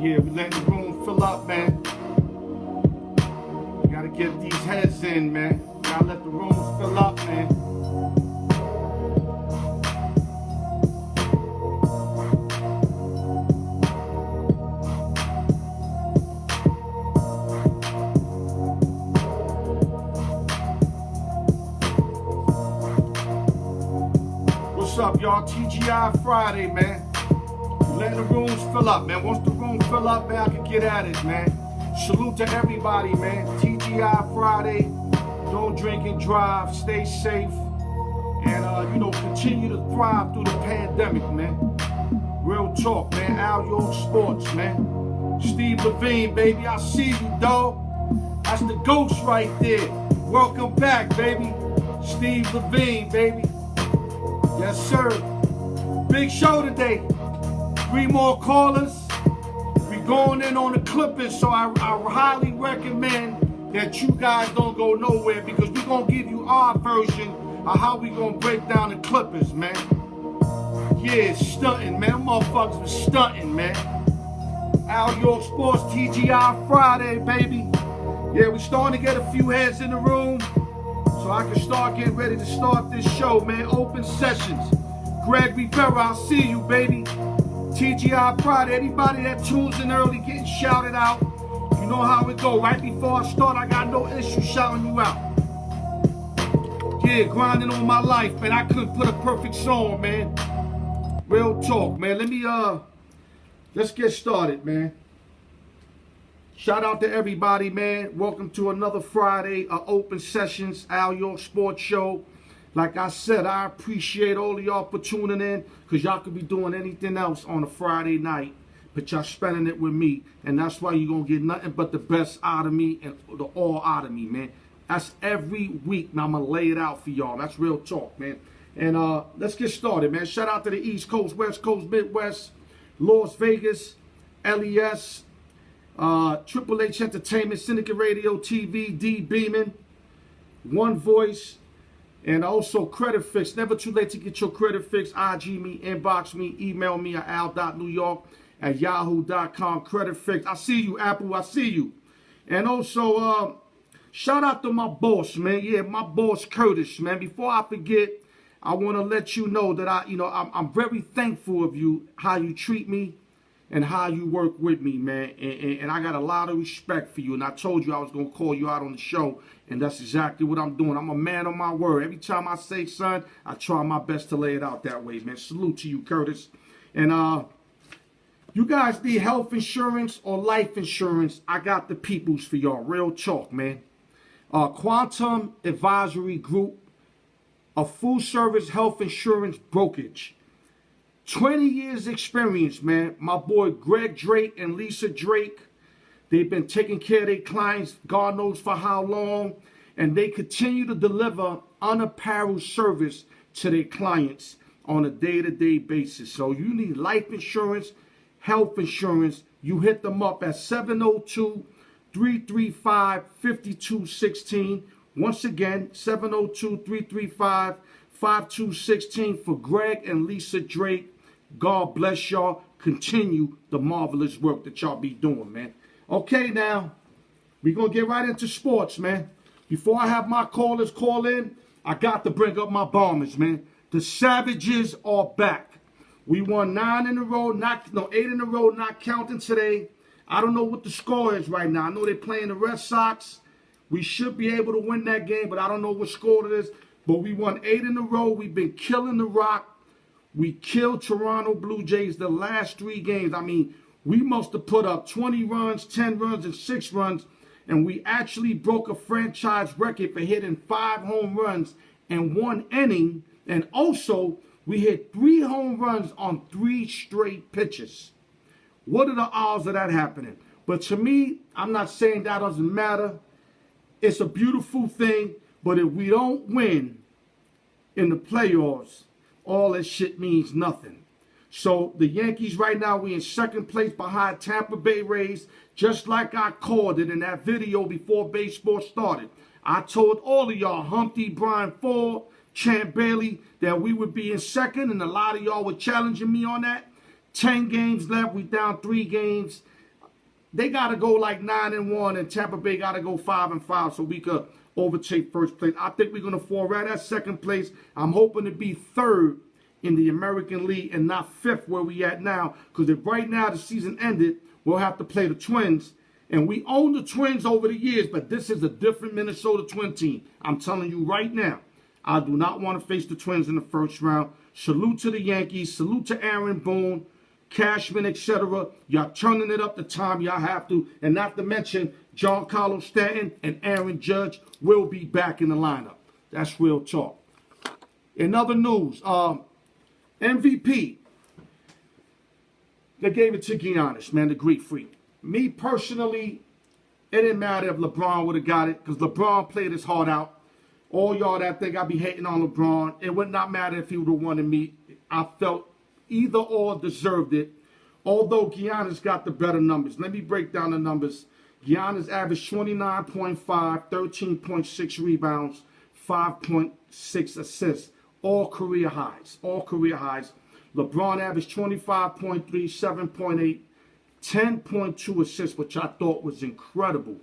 here. We letting the room fill up, man. We gotta get these heads in, man. We gotta let the rooms fill up, man. What's up, y'all? TGI Friday, man. Letting the rooms fill up, man. Once the room fill up, man, I can get at it, man. Salute to everybody, man. TGI Friday. Don't drink and drive. Stay safe. And, continue to thrive through the pandemic, man. Real talk, man. Al York Sports, man. Steve Levine, baby. I see you, dog. That's the ghost right there. Welcome back, baby. Steve Levine, baby. Yes, sir. Big show today. 3 more callers. We going in on the Clippers, so I highly recommend that you guys don't go nowhere because we're going to give you our version of how we going to break down the Clippers, man. Yeah, stunting, man. Motherfuckers was stunting, man. Al York Sports, TGI Friday, baby. Yeah, we starting to get a few heads in the room so I can start getting ready to start this show, man. Open sessions. Greg Rivera, I'll see you, baby. TGI Friday, anybody that tunes in early getting shouted out, you know how it go. Right before I start, I got no issue shouting you out. Yeah, grinding on my life, man. I couldn't put a perfect song, man. Real talk, man. Let's get started, man. Shout out to everybody, man. Welcome to another Friday of Open Sessions, Al York Sports Show. Like I said, I appreciate all of y'all for tuning in because y'all could be doing anything else on a Friday night, but y'all spending it with me. And that's why you're going to get nothing but the best out of me and the all out of me, man. That's every week. Now I'm going to lay it out for y'all. That's real talk, man. And let's get started, man. Shout out to the East Coast, West Coast, Midwest, Las Vegas, LES, Triple H Entertainment, Syndicate Radio, TV, D Beeman, One Voice, and also Credit Fix. Never too late to get your credit fix. IG me, inbox me, email me at al.newyork@yahoo.com. Credit Fix. I see you, Apple. I see you. And also, shout out to my boss, man. Yeah, my boss, Curtis, man. Before I forget, I want to let you know that I'm very thankful of you, how you treat me and how you work with me, man. And I got a lot of respect for you. And I told you I was going to call you out on the show. And that's exactly what I'm doing. I'm a man of my word. Every time I say son, I try my best to lay it out that way, man. Salute to you, Curtis. And you guys need health insurance or life insurance, I got the peoples for y'all. Real talk, man. Quantum Advisory Group, a full-service health insurance brokerage. 20 years experience, man. My boy Greg Drake and Lisa Drake. They've been taking care of their clients, God knows for how long, and they continue to deliver unapparelled service to their clients on a day-to-day basis. So you need life insurance, health insurance. You hit them up at 702-335-5216. Once again, 702-335-5216 for Greg and Lisa Drake. God bless y'all. Continue the marvelous work that y'all be doing, man. Okay, now, we're going to get right into sports, man. Before I have my callers call in, I got to bring up my Bombers, man. The Savages are back. We won 9 in a row, 8 in a row, not counting today. I don't know what the score is right now. I know they're playing the Red Sox. We should be able to win that game, but I don't know what score it is. But we won 8 in a row. We've been killing the Rock. We killed Toronto Blue Jays the last 3 games. I mean, we must have put up 20 runs, 10 runs, and 6 runs, and we actually broke a franchise record for hitting 5 home runs in 1 inning, and also we hit 3 home runs on 3 straight pitches. What are the odds of that happening? But to me, I'm not saying that doesn't matter. It's a beautiful thing, but if we don't win in the playoffs, all that shit means nothing. So the Yankees right now, we in second place behind Tampa Bay Rays, just like I called it in that video before baseball started. I told all of y'all, Humpty, Brian Ford, Champ Bailey, that we would be in second, and a lot of y'all were challenging me on that. 10 games left, we down 3 games. they got to go like 9-1, and Tampa Bay got to go 5-5 so we could overtake first place. I think we're going to fall right at second place. I'm hoping to be third in the American League and not fifth where we at now. Because if right now the season ended, we'll have to play the Twins. And we own the Twins over the years, but this is a different Minnesota Twin team. I'm telling you right now, I do not want to face the Twins in the first round. Salute to the Yankees. Salute to Aaron Boone, Cashman, etc. Y'all turning it up the time y'all have to. And not to mention, Giancarlo Stanton and Aaron Judge will be back in the lineup. That's real talk. In other news, MVP, they gave it to Giannis, man, the Greek freak. Me personally, it didn't matter if LeBron would have got it because LeBron played his heart out. All y'all that think I be hating on LeBron, it would not matter if he would have won than me. I felt either or deserved it, although Giannis got the better numbers. Let me break down the numbers. Giannis averaged 29.5, 13.6 rebounds, 5.6 assists. All career highs. All career highs. LeBron averaged 25.3, 7.8, 10.2 assists, which I thought was incredible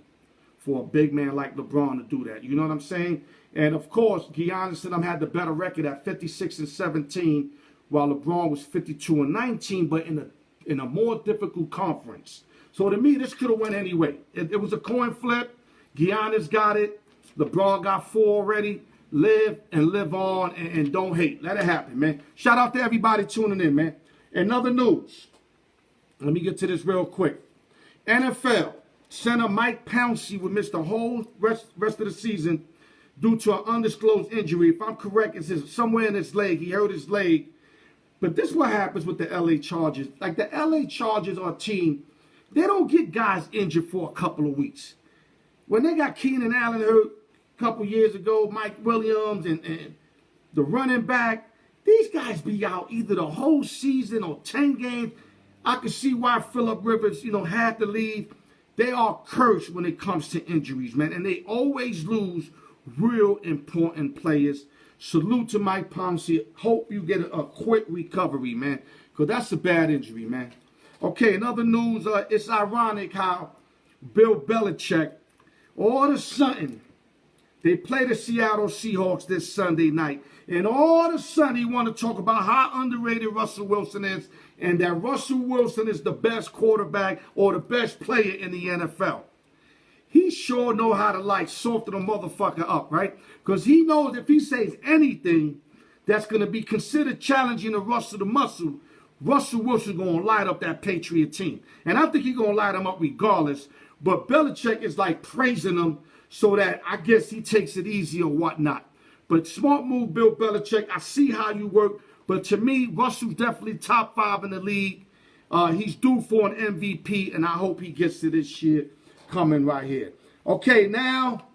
for a big man like LeBron to do that. You know what I'm saying? And, of course, Giannis and them had the better record at 56-17, while LeBron was 52-19, but in a more difficult conference. So, to me, this could have went anyway. It was a coin flip. Giannis got it. LeBron got 4 already. Live and live on and don't hate. Let it happen, man. Shout out to everybody tuning in, man. In other news, let me get to this real quick. NFL center Mike Pouncey would miss the whole rest of the season due to an undisclosed injury. If I'm correct, it's somewhere in his leg. He hurt his leg. But this is what happens with the LA Chargers. Like the LA Chargers are a team, they don't get guys injured for a couple of weeks. When they got Keenan Allen hurt a couple years ago, Mike Williams and the running back, these guys be out either the whole season or 10 games. I can see why Phillip Rivers, had to leave. They are cursed when it comes to injuries, man. And they always lose real important players. Salute to Mike Pouncey. Hope you get a quick recovery, man. Because that's a bad injury, man. Okay, in other news, it's ironic how Bill Belichick, all of a sudden, they play the Seattle Seahawks this Sunday night. And all of a sudden, he want to talk about how underrated Russell Wilson is and that Russell Wilson is the best quarterback or the best player in the NFL. He sure know how to, soften a motherfucker up, right? Because he knows if he says anything that's going to be considered challenging to Russell the Muscle, Russell Wilson's going to light up that Patriot team. And I think he's going to light them up regardless. But Belichick is, praising him so that I guess he takes it easy or whatnot. But smart move, Bill Belichick. I see how you work. But to me, Russell's definitely top 5 in the league. He's due for an MVP, and I hope he gets to this year coming right here. Okay, now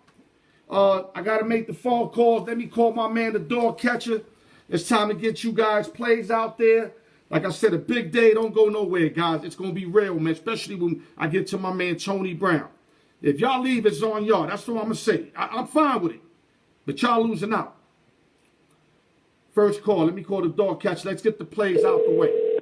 I got to make the phone calls. Let me call my man, the dog catcher. It's time to get you guys plays out there. Like I said, a big day. Don't go nowhere, guys. It's going to be real, man, especially when I get to my man, Tony Brown. If y'all leave, it's on y'all. That's what I'm going to say. I'm fine with it. But y'all losing out. First call. Let me call the dog catcher. Let's get the plays out the way.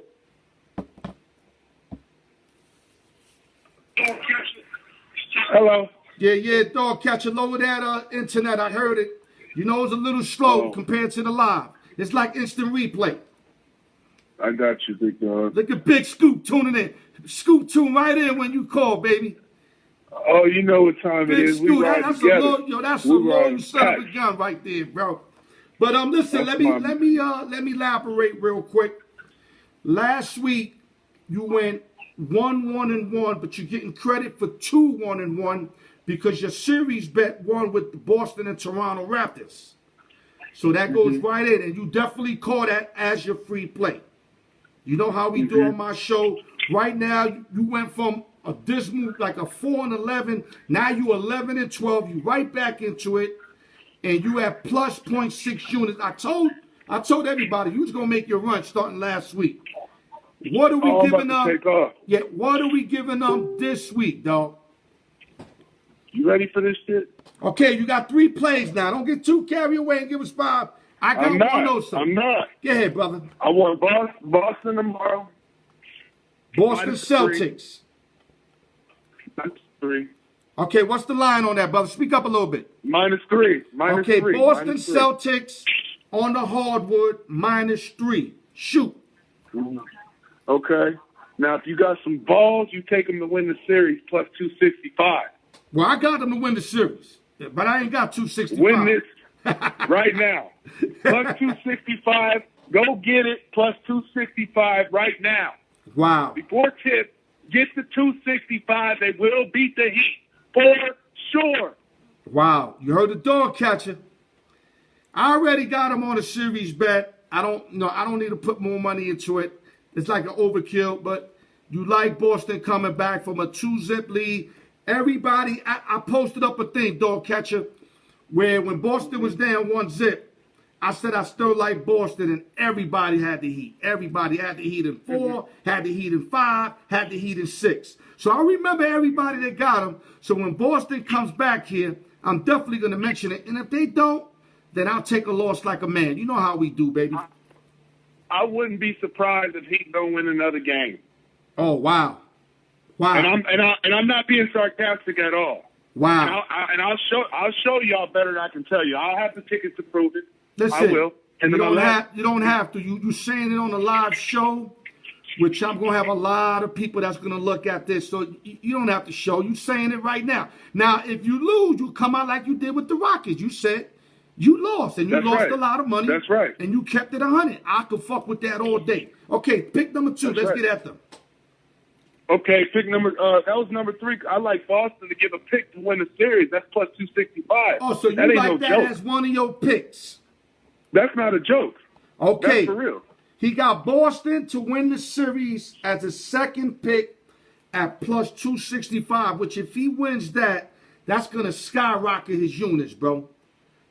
Hello. Yeah, dog catcher. Lower that internet. I heard it. It's a little slow compared to the live. It's like instant replay. I got you, big dog. Look at Big Scoop tuning in. Scoop tune right in when you call, baby. Oh, you know what time Big it is. Scoop, We ride that's together. a long son of a gun right there, bro. But listen, let me elaborate real quick. Last week you went 1-1-1, but you're getting credit for 2-1-1 because your series bet won with the Boston and Toronto Raptors. So that goes right in, and you definitely call that as your free play. You know how we do on my show. Right now, you went from a dismal, like a 4-11. Now you 11-12. You right back into it, and you have plus 0.6 units. I told everybody you was gonna make your run starting last week. What are we giving them? Yeah, what are we giving them this week, dog? You ready for this shit? Okay, you got 3 plays now. Don't get too carried away and give us 5. I got one of those. I'm not. Go ahead, brother. I want Boston tomorrow. Boston Celtics. 3. Okay, what's the line on that, brother? Speak up a little bit. -3. Okay, -3. Boston -3. Celtics on the hardwood, -3. Shoot. Okay. Now, if you got some balls, you take them to win the series plus 265. Well, I got them to win the series, but I ain't got 265. Win this right now. Plus 265. Go get it. Plus 265 right now. Wow. Before tip, get the 265. They will beat the Heat for sure. Wow. You heard the dog catcher. I already got him on a series bet. I don't need to put more money into it. It's like an overkill, but you like Boston coming back from a 2-zip lead. Everybody, I posted up a thing, dog catcher, where when Boston was down 1-zip, I said I still like Boston, and everybody had the Heat. Everybody had the Heat in 4, had the Heat in 5, had the Heat in 6. So I remember everybody that got them. So when Boston comes back here, I'm definitely going to mention it. And if they don't, then I'll take a loss like a man. You know how we do, baby. I wouldn't be surprised if Heat don't win another game. Oh, wow. Wow. And I'm not being sarcastic at all. Wow. And I'll show y'all better than I can tell you. I'll have the tickets to prove it. Listen, I will. And you don't have to. You saying it on a live show, which I'm gonna have a lot of people that's gonna look at this. So you don't have to show. You saying it right now. Now, if you lose, you come out like you did with the Rockets. You said you lost, and you lost a lot of money. That's right. And you kept it 100. I could fuck with that all day. Okay, pick number 2. Let's get at them. Okay, pick number. That was number 3. I like Boston to give a pick to win the series. That's plus 265. Oh, so you that ain't like no that joke. as one of your picks? That's not a joke. Okay. That's for real. He got Boston to win the series as a second pick at plus 265, which if he wins that, that's going to skyrocket his units, bro.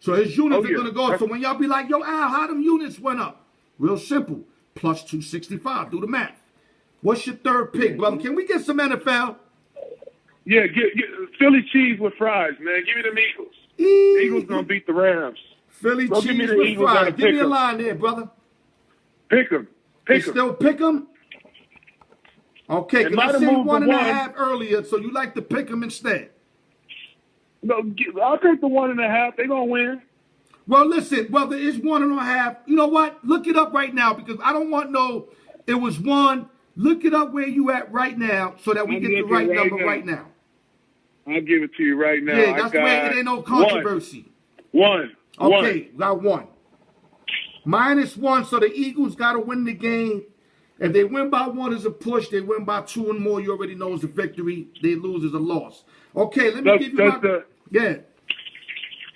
So his units are going to go. So when y'all be like, yo, Al, how them units went up? Real simple. Plus 265. Do the math. What's your third pick, brother? Can we get some NFL? Yeah, get Philly cheese with fries, man. Give me them Eagles. Eagles going to beat the Rams. Philly Go cheese give me the with Eagles fries. and Give me pick a 'em. line there, brother. Pick them. Pick them. Still pick them? Okay, It because I might have said moved to 1.5 earlier, so you like to pick them instead. No, I'll take the 1.5. They're going to win. Well, listen, whether it's 1.5, you know what? Look it up right now because I don't want no, it was 1. Look it up where you at right now so that we I'm get the looking right right number now. right now. I'll give it to you right now. Yeah, that's where it ain't no controversy. One. Okay, got 1. -1, so the Eagles got to win the game. If they win by 1 is a push. They win by 2 and more, you already know is a victory. They lose is a loss. Okay, let me give you my... Yeah.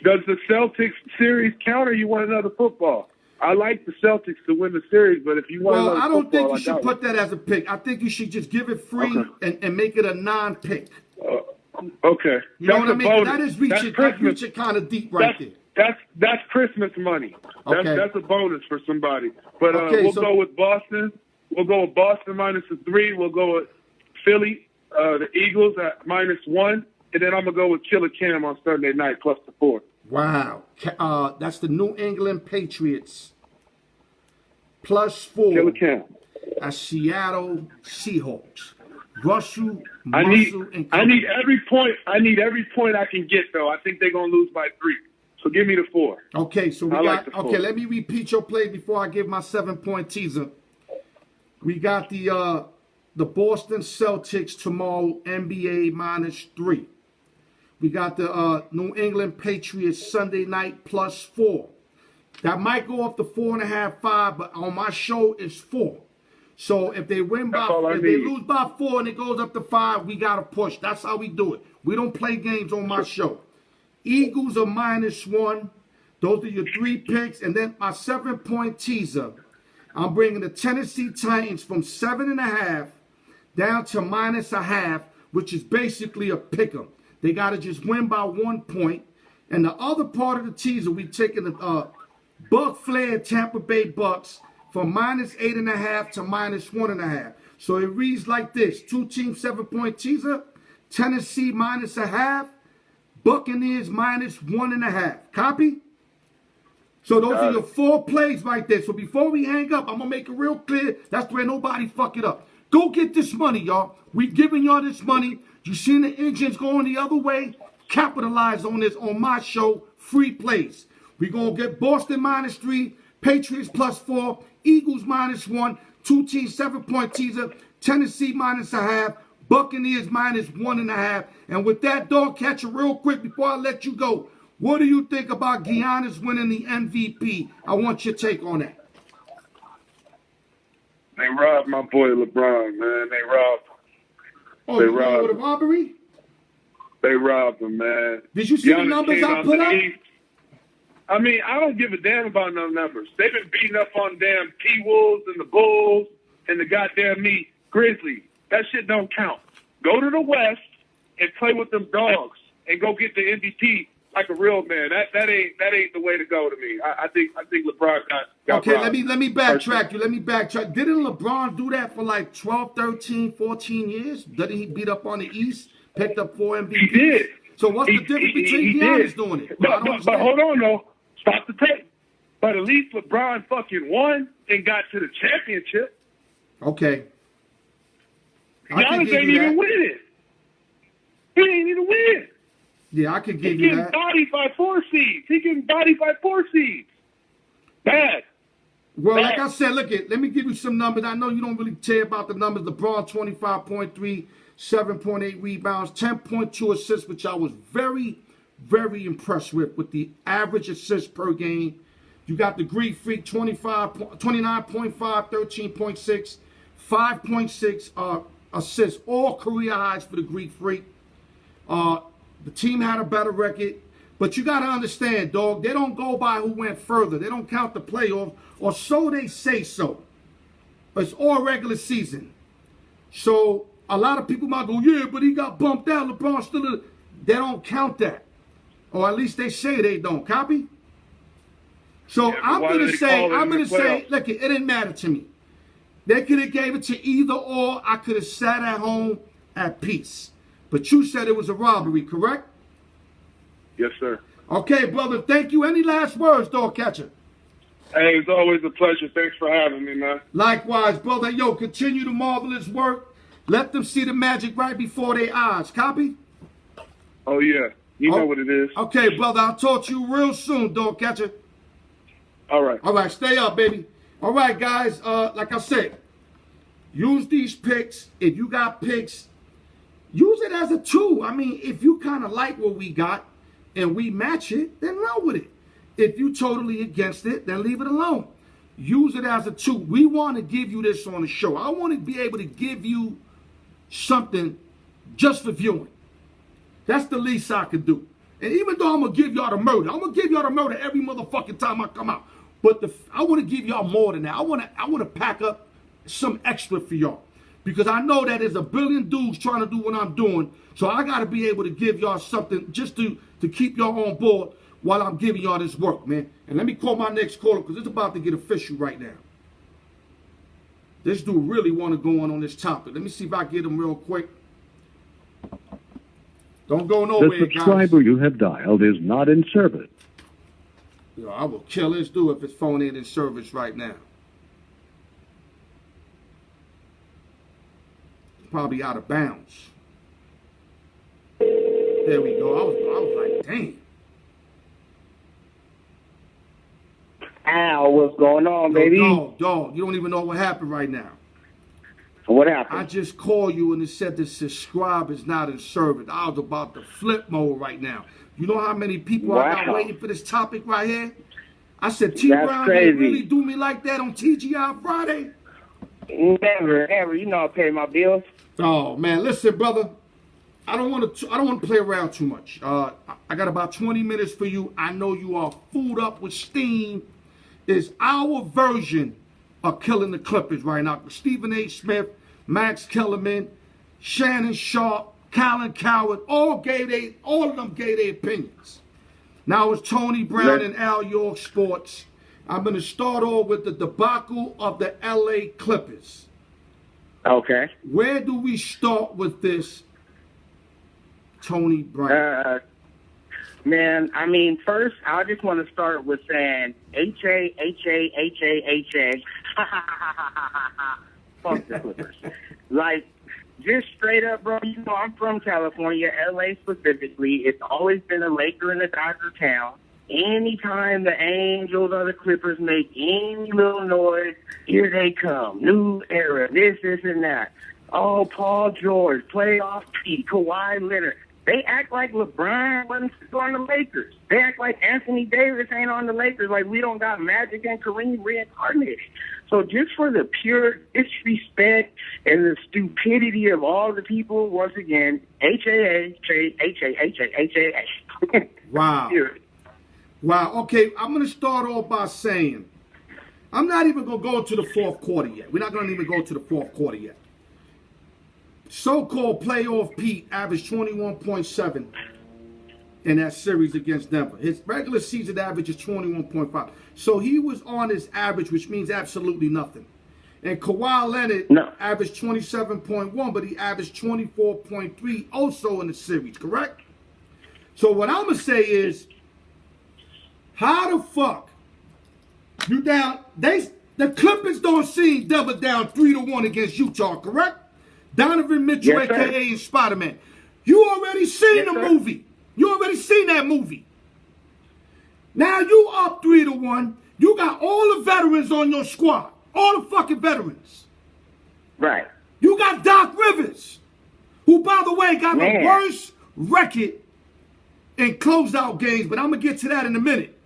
Does the Celtics series count or you want another football? I like the Celtics to win the series, but if you want another I don't football, think you should put that as a pick. I think you should just give it free and make it a non-pick. Okay. You know what I mean? Bonus. That is That's reaching kind of deep right there. That's Christmas money. That's a bonus for somebody. But we'll go with Boston. We'll go with Boston -3. We'll go with Philly, the Eagles at -1. And then I'm going to go with Killer Cam on Sunday night plus the 4. Wow. That's the New England Patriots. +4. Killer Cam. At Seattle Seahawks. Russell, I Muscle, and need every point. I need every point I can get, though. I think they're going to lose by 3. So give me the 4. Okay, so we got... Okay, let me repeat your play before I give my 7-point teaser. We got the Boston Celtics tomorrow, NBA -3. We got the New England Patriots Sunday night +4. That might go up to 4.5, 5, but on my show it's 4. So if they win by, if they lose by 4 and it goes up to 5, we gotta push. That's how we do it. We don't play games on my show. Eagles are -1. Those are your 3 picks, and then my 7-point teaser. I'm bringing the Tennessee Titans from 7.5 down to -0.5, which is basically a pick 'em. They got to just win by 1 point. And the other part of the teaser, we taking the Buck Flair Tampa Bay Bucks from -8.5 to -1.5. So it reads like this. 2-team 7-point teaser. Tennessee -0.5. Buccaneers -1.5. Copy? So those are your 4 plays right there. So before we hang up, I'm going to make it real clear. That's where nobody fuck it up. Go get this money, y'all. We giving y'all this money. You seen the engines going the other way? Capitalize on this on my show, Free Plays. We're going to get Boston -3, Patriots +4, Eagles -1, 2 teams 7-point teaser, Tennessee -0.5, Buccaneers -1.5. And with that, dog catcher, real quick before I let you go, what do you think about Giannis winning the MVP? I want your take on that. They robbed my boy LeBron, man. They robbed him. Oh, you know the robbery? They robbed him, man. Did you see the numbers I put up? I mean, I don't give a damn about no numbers. They've been beating up on damn T-Wolves and the Bulls and the goddamn Grizzlies. That shit don't count. Go to the West and play with them dogs and go get the MVP like a real man. That ain't the way to go to me. I think LeBron got okay, robbed. let me backtrack you. Let me backtrack. Didn't LeBron do that for like 12, 13, 14 years? Didn't he beat up on the East, picked up 4 MVPs? He did. So what's the difference between Giannis doing it? But hold on, though. Stop the tape. But at least LeBron fucking won and got to the championship. Okay. Giannis ain't even win it. He ain't even win. Yeah, I could give you that. He getting bodied by 4 seeds. Bad. Well, like I said, let me give you some numbers. I know you don't really care about the numbers. LeBron, 25.3, 7.8 rebounds, 10.2 assists, which I was very, very impressed with the average assists per game. You got the Greek Freak, 29.5, 13.6, 5.6 assists, all career highs for the Greek Freak. The team had a better record, but you got to understand, dog, they don't go by who went further. They don't count the playoffs, or so they say so. But it's all regular season. So a lot of people might go, yeah, but he got bumped out. LeBron still, they don't count that. Or at least they say they don't. Copy? So yeah, I'm going to say, look, it didn't matter to me. They could have gave it to either or. I could have sat at home at peace. But you said it was a robbery, correct? Yes, sir. Okay, brother. Thank you. Any last words, dog catcher? Hey, it's always a pleasure. Thanks for having me, man. Likewise, brother. Yo, continue the marvelous work. Let them see the magic right before their eyes. Copy? Oh, yeah. You know what it is. Okay, brother. I'll talk to you real soon, dog catcher. All right. All right. Stay up, baby. All right, guys. Like I said, use these picks. If you got picks, use it as a tool. I mean, if you kind of like what we got and we match it, then run with it. If you totally against it, then leave it alone. Use it as a tool. We want to give you this on the show. I want to be able to give you something just for viewing. That's the least I could do. And even though I'm going to give y'all the murder, I'm going to give y'all the murder every motherfucking time I come out. But I want to give y'all more than that. I want to pack up some extra for y'all. Because I know that there's a billion dudes trying to do what I'm doing. So I got to be able to give y'all something just to keep y'all on board while I'm giving y'all this work, man. And let me call my next caller because it's about to get official right now. This dude really want to go on this topic. Let me see if I get him real quick. Don't go nowhere, The subscriber guys. you have dialed is not in service. Yo, I will kill this dude if his phone ain't in service right now. Probably out of bounds. There we go. I was like, damn. Al, what's going on, baby? Dog, you don't even know what happened right now. What happened? I just called you and it said the subscribe is not in service. I was about to flip mode right now. You know how many people I got waiting for this topic right here? I said, T. Brown, you really do me like that on TGI Friday? Never, ever. You know I pay my bills. Oh man, listen, brother. I don't want to play around too much. I got about 20 minutes for you. I know you are fooled up with steam. It's our version of killing the Clippers right now. Stephen A. Smith, Max Kellerman, Shannon Sharp, Colin Coward, all of them gave their opinions. Now it's Tony Brown and Al York Sports. I'm going to start off with the debacle of the LA Clippers. Okay. Where do we start with this, Tony Brown? Man, I mean, first, I just want to start with saying H-A. Fuck the Clippers. Like, just straight up, bro, you know I'm from California, LA specifically. It's always been a Laker and a Dodger town. Anytime the Angels or the Clippers make any little noise, here they come. New era, this, and that. Oh, Paul George, playoff P, Kawhi Leonard. They act like LeBron wasn't on the Lakers. They act like Anthony Davis ain't on the Lakers, like we don't got Magic and Kareem reincarnated. So just for the pure disrespect and the stupidity of all the people, once again, HAA. Wow. Wow. Okay, I'm going to start off by saying, I'm not even going to go to the fourth quarter yet. We're not going to even go to the fourth quarter yet. So-called playoff Pete averaged 21.7 in that series against Denver. His regular season average is 21.5. So he was on his average, which means absolutely nothing. And Kawhi Leonard averaged 27.1, but he averaged 24.3 also in the series, correct? So what I'm going to say is, how the fuck you down? The Clippers don't see Denver down 3-1 against Utah, correct? Donovan Mitchell, yes, a.k.a. Spider-Man. You already seen the movie. You already seen that movie. Now you up 3-1. You got all the veterans on your squad. All the fucking veterans. Right. You got Doc Rivers, who, by the way, got the worst record in closeout games, but I'm going to get to that in a minute.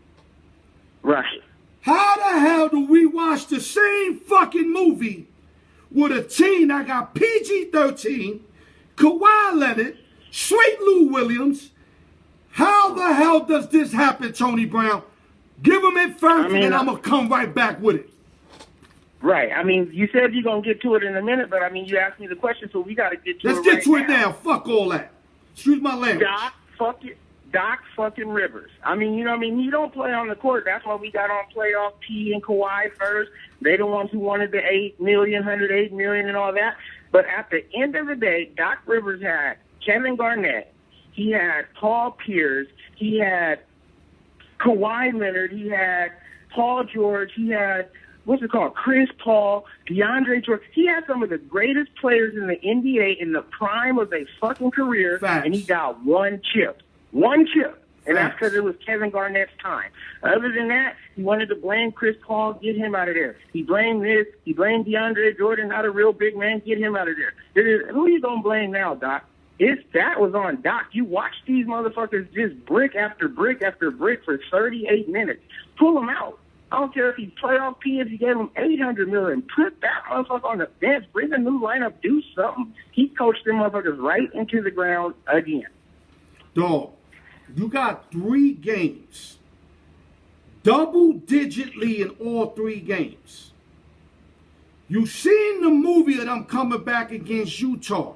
Right. How the hell do we watch the same fucking movie with a team that got PG-13, Kawhi Leonard, Sweet Lou Williams? How the hell does this happen, Tony Brown? Give him it first, and then I'm going to come right back with it. Right. I mean, you said you're going to get to it in a minute, but, I mean, you asked me the question, so we got to get to Let's it get to it now. now. Fuck all that. Excuse my language. Doc fucking Rivers. I mean, you know what I mean? He don't play on the court. That's why we got on playoff P and Kawhi first. They the ones who wanted the $108 million and all that. But at the end of the day, Doc Rivers had Kevin Garnett. He had Paul Pierce. He had Kawhi Leonard. He had Paul George. He had, Chris Paul, DeAndre Jordan. He had some of the greatest players in the NBA in the prime of their fucking career. Facts. And he got one chip. One chip. And that's because it was Kevin Garnett's time. Other than that, he wanted to blame Chris Paul, get him out of there. He blamed this. He blamed DeAndre Jordan, not a real big man, get him out of there. Who are you going to blame now, Doc? That was on Doc. You watch these motherfuckers just brick after brick after brick for 38 minutes. Pull them out. I don't care if he's playoff P, if you gave him $800 million. Put that motherfucker on the bench. Bring a new lineup. Do something. He coached them motherfuckers right into the ground again. Dog, you got 3 games. Double-digit lead in all 3 games. You seen the movie that I'm coming back against Utah.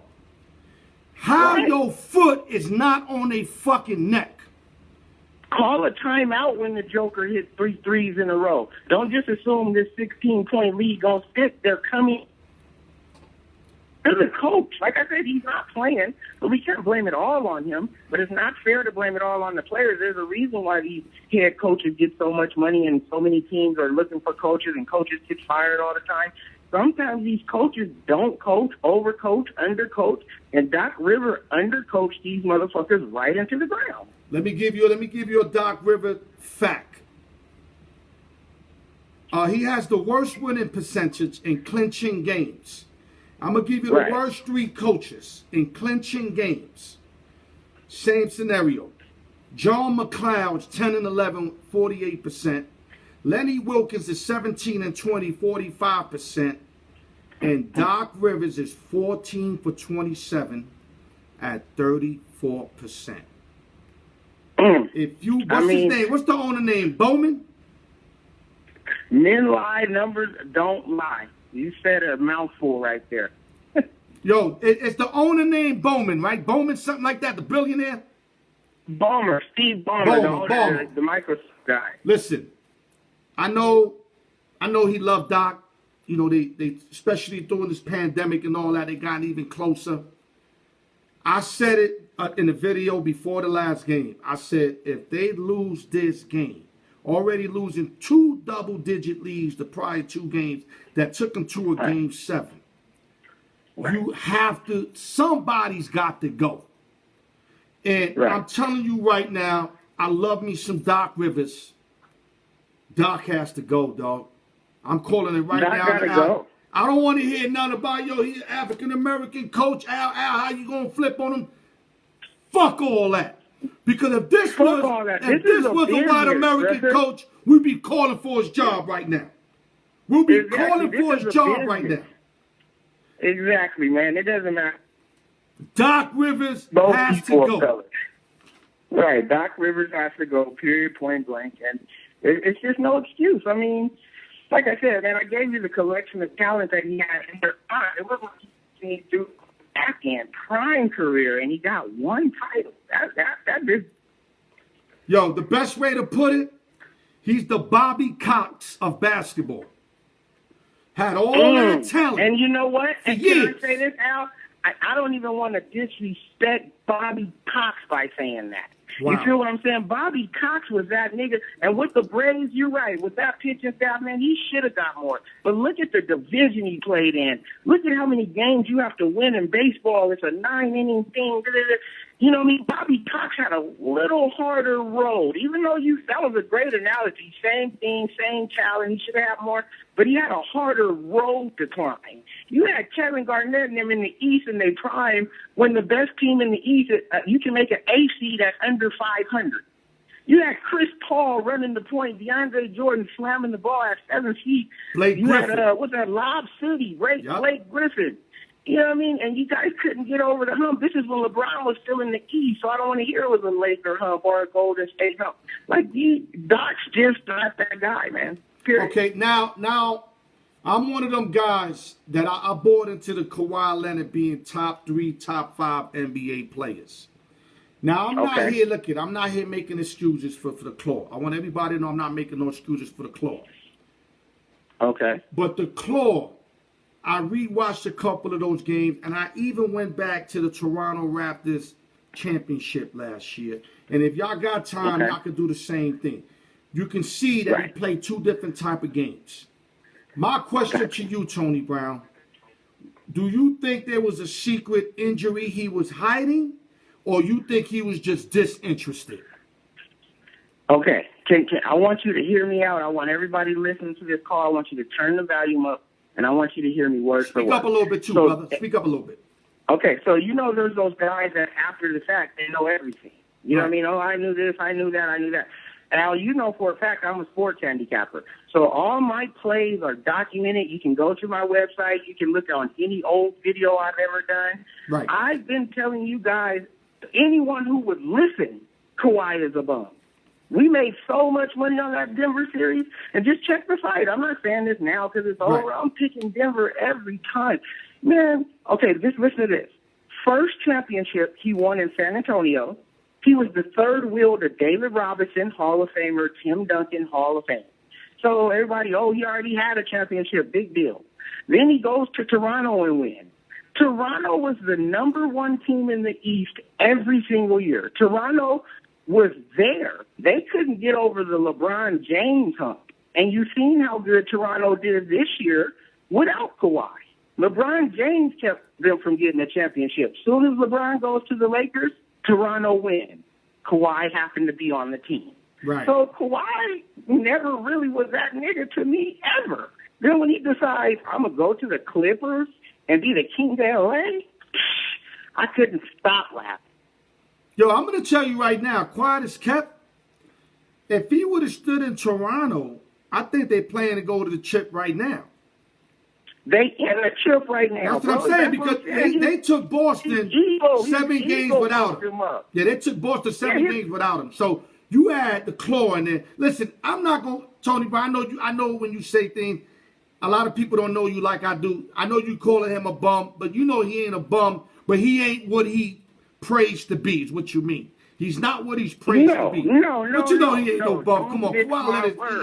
How your foot is not on a fucking neck. Call a timeout when the Joker hits 3 threes in a row. Don't just assume this 16-point lead gonna stick. They're coming. As a coach, like I said, he's not playing, but we can't blame it all on him. But it's not fair to blame it all on the players. There's a reason why these head coaches get so much money and so many teams are looking for coaches and coaches get fired all the time. Sometimes these coaches don't coach, overcoach, undercoach, and Doc Rivers undercoached these motherfuckers right into the ground. Let me give you a Doc Rivers fact. He has the worst winning percentage in clinching games. I'm going to give you the worst 3 coaches in clinching games. Same scenario. John McLeod's 10-11, 48%. Lenny Wilkins is 17-20, 45%. And Doc Rivers is 14 for 27 at 34%. If you, what's his name? What's the owner name? Bowman? Men lie, numbers don't lie. You said a mouthful right there. Yo, it's the owner named Bowman, right? Bowman, something like that, the billionaire? Ballmer, Steve Ballmer, the Microsoft guy. Listen, I know he loved Doc. You know, they especially during this pandemic and all that, they got even closer. I said it in the video before the last game. I said, if they lose this game, already losing 2 double-digit leads the prior 2 games that took them to a game 7. You have to, somebody's got to go. And I'm telling you right now, I love me some Doc Rivers. Doc has to go, dog. I'm calling it right Doc now. Gotta go. I don't want to hear nothing about, he's an African-American coach. Al, how you going to flip on him? Fuck all that. Because if this was a white American coach, we'd be calling for his job right now. We'll be calling for his job right now. Exactly, man. It doesn't matter. Doc Rivers has to go. Right. Doc Rivers has to go, period, point blank. And it's just no excuse. I mean, like I said, man, I gave you the collection of talent that he had in their prime. It wasn't he through back end prime career, and he got one title. That is. Yo, the best way to put it, he's the Bobby Cox of basketball. Had all that talent. And you know what? And can I say this, Al? I don't even want to disrespect Bobby Cox by saying that. Wow. You feel what I'm saying? Bobby Cox was that nigga. And with the Braves, you're right. With that pitching staff, man, he should have got more. But look at the division he played in. Look at how many games you have to win in baseball. It's a 9-inning thing. You know what I mean? Bobby Cox had a little harder road. Even though that was a great analogy. Same thing, same talent. He should have had more. But he had a harder road to climb. You had Kevin Garnett and them in the East in their prime when the best team in the East, you can make an A seed at under 500. You had Chris Paul running the point, DeAndre Jordan slamming the ball at 7 feet. Blake Griffin. What's that, Lob City, Blake Griffin. You know what I mean? And you guys couldn't get over the hump. This is when LeBron was still in the East, so I don't want to hear it was a Laker hump or a Golden State hump. Like, Doc's just not that guy, man. Period. Okay, now, I'm one of them guys that I bought into the Kawhi Leonard being top 3, top 5 NBA players. Now, I'm not here making excuses for the Claw. I want everybody to know I'm not making no excuses for the Claw. Okay. But the Claw, I rewatched a couple of those games, and I even went back to the Toronto Raptors championship last year. And if y'all got time, y'all can do the same thing. You can see that he played 2 different type of games. My question to you, Tony Brown, do you think there was a secret injury he was hiding, or you think he was just disinterested? Okay. I want you to hear me out. I want everybody listening to this call. I want you to turn the volume up, and I want you to hear me word for word. Speak up a little bit too, brother. Speak up a little bit. Okay, so there's those guys that after the fact, they know everything. You know what I mean? Oh, I knew this, I knew that, I knew that. Al, you know for a fact I'm a sports handicapper. So all my plays are documented. You can go to my website. You can look on any old video I've ever done. Right. I've been telling you guys, anyone who would listen, Kawhi is a bum. We made so much money on that Denver series. And just check the fight. I'm not saying this now because it's over. Right. I'm picking Denver every time. Man, okay, just listen to this. First championship he won in San Antonio. He was the third wheel to David Robinson, Hall of Famer, Tim Duncan, Hall of Fame. So everybody, he already had a championship, big deal. Then he goes to Toronto and wins. Toronto was the number 1 team in the East every single year. Toronto was there. They couldn't get over the LeBron James hump. And you've seen how good Toronto did this year without Kawhi. LeBron James kept them from getting a championship. Soon as LeBron goes to the Lakers, Toronto wins. Kawhi happened to be on the team. Right. So Kawhi never really was that nigga to me ever. Then when he decides, I'm going to go to the Clippers and be the king of L.A., I couldn't stop laughing. Yo, I'm going to tell you right now, quiet as kept. If he would have stood in Toronto, I think they're planning to go to the chip right now. They in the chip right now. That's what I'm saying, because they took Boston 7 games without him. Yeah, they took Boston 7 games without him. So you had the Claw in there. Listen, I'm not going to, Tony, but I know when you say things, a lot of people don't know you like I do. I know you calling him a bum, but you know he ain't a bum, but he ain't what he praised to be, is what you mean. He's not what he's praised to be. No. But you know he ain't no bum. Come on.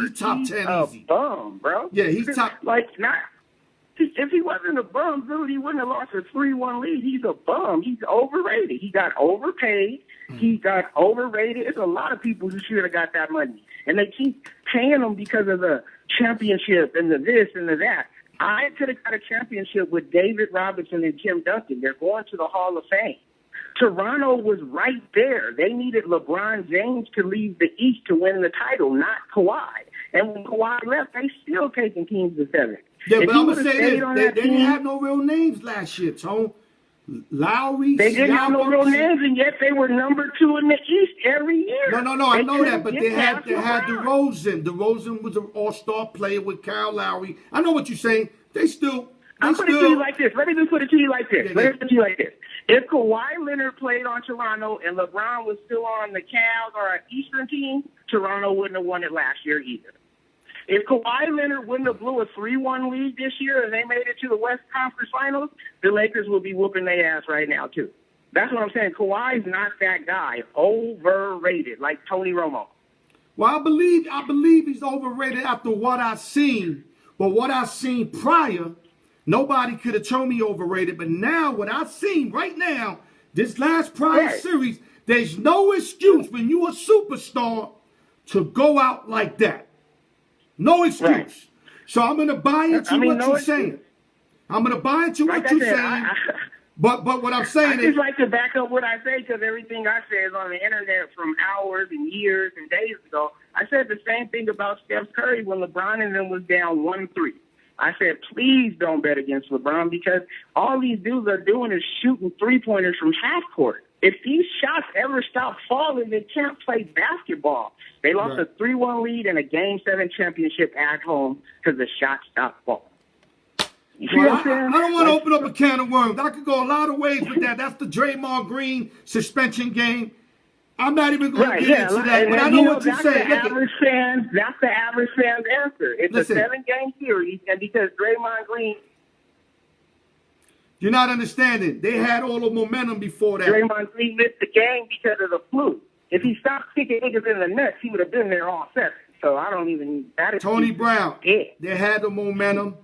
He's top 10 easy. Bum, bro. Yeah, he's top. If he wasn't a bum, dude, he wouldn't have lost a 3-1 lead. He's a bum. He's overrated. He got overpaid. He got overrated. There's a lot of people who should have got that money. And they keep paying him because of the championship and the this and the that. I could have got a championship with David Robinson and Tim Duncan. They're going to the Hall of Fame. Toronto was right there. They needed LeBron James to leave the East to win the title, not Kawhi. And when Kawhi left, they still taking teams to 7. Yeah, but I'm going to say this. They didn't have no real names last year, Tone. Lowry, they didn't have no real names, and yet they were number 2 in the East every year. No, I know that, but they had DeRozan. DeRozan was an all-star player with Kyle Lowry. I know what you're saying. I'm going to tell you like this. Let me just put it to you like this. If Kawhi Leonard played on Toronto and LeBron was still on the Cavs or an Eastern team, Toronto wouldn't have won it last year either. If Kawhi Leonard wouldn't have blew a 3-1 lead this year and they made it to the West Conference Finals, the Lakers will be whooping their ass right now, too. That's what I'm saying. Kawhi's not that guy. Overrated, like Tony Romo. Well, I believe he's overrated after what I've seen. But what I've seen prior, nobody could have told me overrated. But now, what I've seen right now, this last prior series, there's no excuse when you're a superstar to go out like that. No excuse. Right. So I'm going to buy into what you're saying. I'm going to buy into what you're saying. But what I'm saying is... I just like to back up what I say because everything I say is on the internet from hours and years and days ago. I said the same thing about Steph Curry when LeBron and them was down 1-3. I said, please don't bet against LeBron because all these dudes are doing is shooting three-pointers from half court. If these shots ever stop falling, they can't play basketball. They lost a 3-1 lead in a Game 7 championship at home because the shots stopped falling. You see what I'm saying? I don't want to open up a can of worms. I could go a lot of ways with that. That's the Draymond Green suspension game. I'm not even going to get into that, but I know what you're saying. That's the average fan's answer. It's a 7-game series, and because Draymond Green... You're not understanding. They had all the momentum before that. Draymond Green missed the game because of the flu. If he stopped kicking niggas in the nuts, he would have been there all 7. So I don't even... Tony Brown, they had the momentum.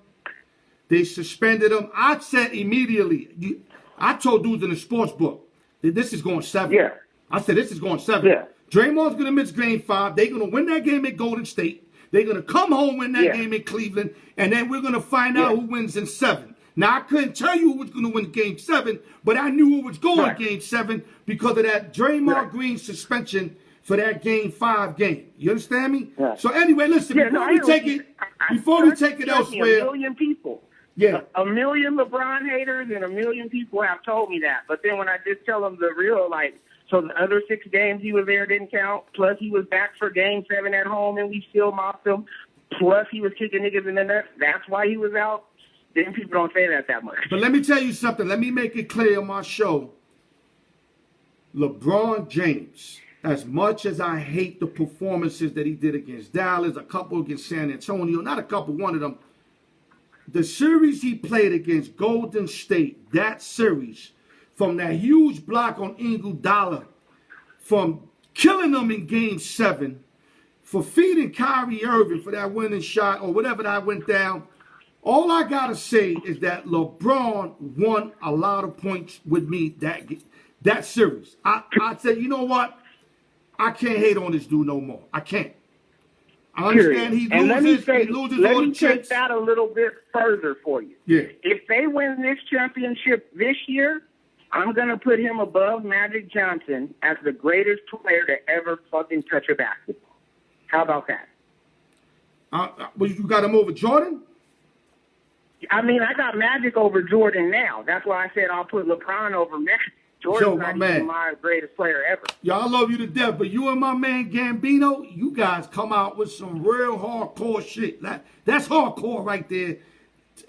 They suspended him. I said immediately, I told dudes in the sports book, that this is going 7. Yeah. I said, this is going 7. Yeah. Draymond's going to miss Game 5. They're going to win that game at Golden State. They're going to come home, win that game in Cleveland, and then we're going to find out who wins in 7. Now, I couldn't tell you who was going to win Game 7, but I knew who was going Game 7 because of that Draymond Green suspension for that Game 5 game. You understand me? Yeah. So anyway, listen, before we take it elsewhere. A million people. Yeah. A million LeBron haters and a million people have told me that. But then when I just tell them the real, so the other 6 games he was there didn't count, plus he was back for Game 7 at home and we still mopped him, plus he was kicking niggas in the nuts. That's why he was out. Then people don't say that much. But let me tell you something. Let me make it clear on my show. LeBron James, as much as I hate the performances that he did against Dallas, a couple against San Antonio, not a couple, one of them, the series he played against Golden State, that series, from that huge block on Iguodala, from killing them in Game 7, for feeding Kyrie Irving for that winning shot or whatever that went down, all I got to say is that LeBron won a lot of points with me that series. I said, you know what? I can't hate on this dude no more. I can't. I understand he loses all the Let me take that a little bit further for you. Yeah. If they win this championship this year, I'm going to put him above Magic Johnson as the greatest player to ever fucking touch a basketball. How about that? Well, you got him over Jordan? I mean, I got Magic over Jordan now. That's why I said I'll put LeBron over Magic. Jordan's not even my greatest player ever. Yeah, I love you to death, but you and my man Gambino, you guys come out with some real hardcore shit. That's hardcore right there.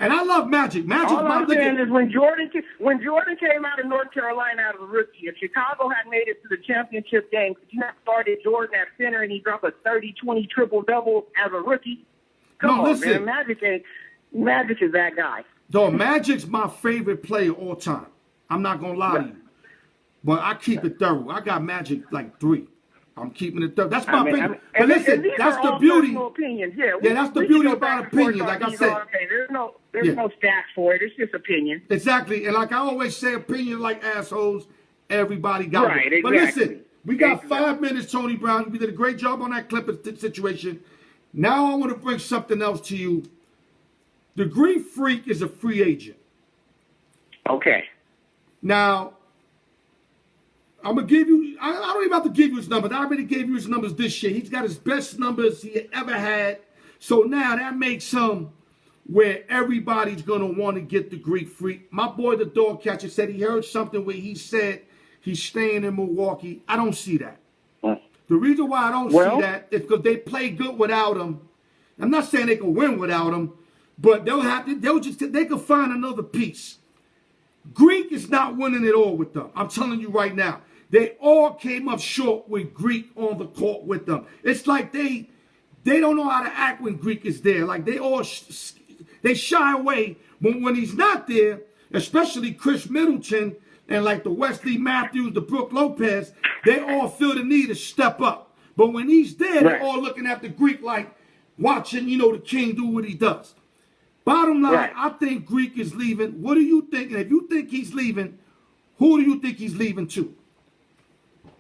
And I love Magic. All I'm saying is when Jordan came out of North Carolina as a rookie, if Chicago had made it to the championship game, could you have started Jordan at center and he dropped a 30-20 triple-double as a rookie? Come on, man. Magic is that guy. Dog, Magic's my favorite player all time. I'm not going to lie to you. But I keep it thorough. I got Magic like 3. I'm keeping it thorough. That's my opinion. But listen, that's the beauty. Yeah, that's the beauty about opinion. Like I said. Okay, there's no stats for it. It's just opinion. Exactly. And like I always say, opinion like assholes. Everybody got it. Exactly. But listen, we got 5 minutes, Tony Brown. You did a great job on that Clippers situation. Now I want to bring something else to you. The Greek Freak is a free agent. Okay. Now, I'm going to give you, I don't even have to give you his numbers. I already gave you his numbers this year. He's got his best numbers he ever had. So now that makes him where everybody's going to want to get the Greek Freak. My boy, the dog catcher, said he heard something where he said he's staying in Milwaukee. I don't see that. The reason why I don't see that is because they play good without him. I'm not saying they can win without him, but they can find another piece. Greek is not winning it all with them. I'm telling you right now. They all came up short with Greek on the court with them. It's like they don't know how to act when Greek is there. Like they shy away when he's not there, especially Chris Middleton and like the Wesley Matthews, the Brook Lopez, they all feel the need to step up. But when he's there, they're all looking at the Greek like watching, the king do what he does. Bottom line, I think Greek is leaving. What do you think? And if you think he's leaving, who do you think he's leaving to?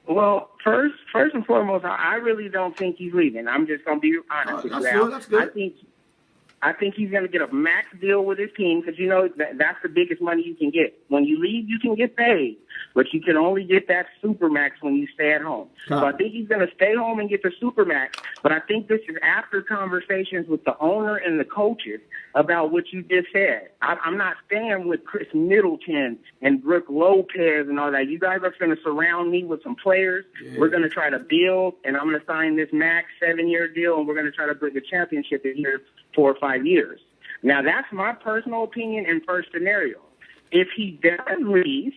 Well, first and foremost, I really don't think he's leaving. I'm just going to be honest with you. That's good. I think he's going to get a max deal with his team because, that's the biggest money you can get. When you leave, you can get paid, but you can only get that super max when you stay at home. So I think he's going to stay home and get the super max, but I think this is after conversations with the owner and the coaches about what you just said. I'm not staying with Chris Middleton and Brook Lopez and all that. You guys are going to surround me with some players. Yeah. We're going to try to build, and I'm going to sign this max 7-year deal, and we're going to try to bring a championship in here 4 or 5 years. Now, that's my personal opinion and first scenario. If he does leave,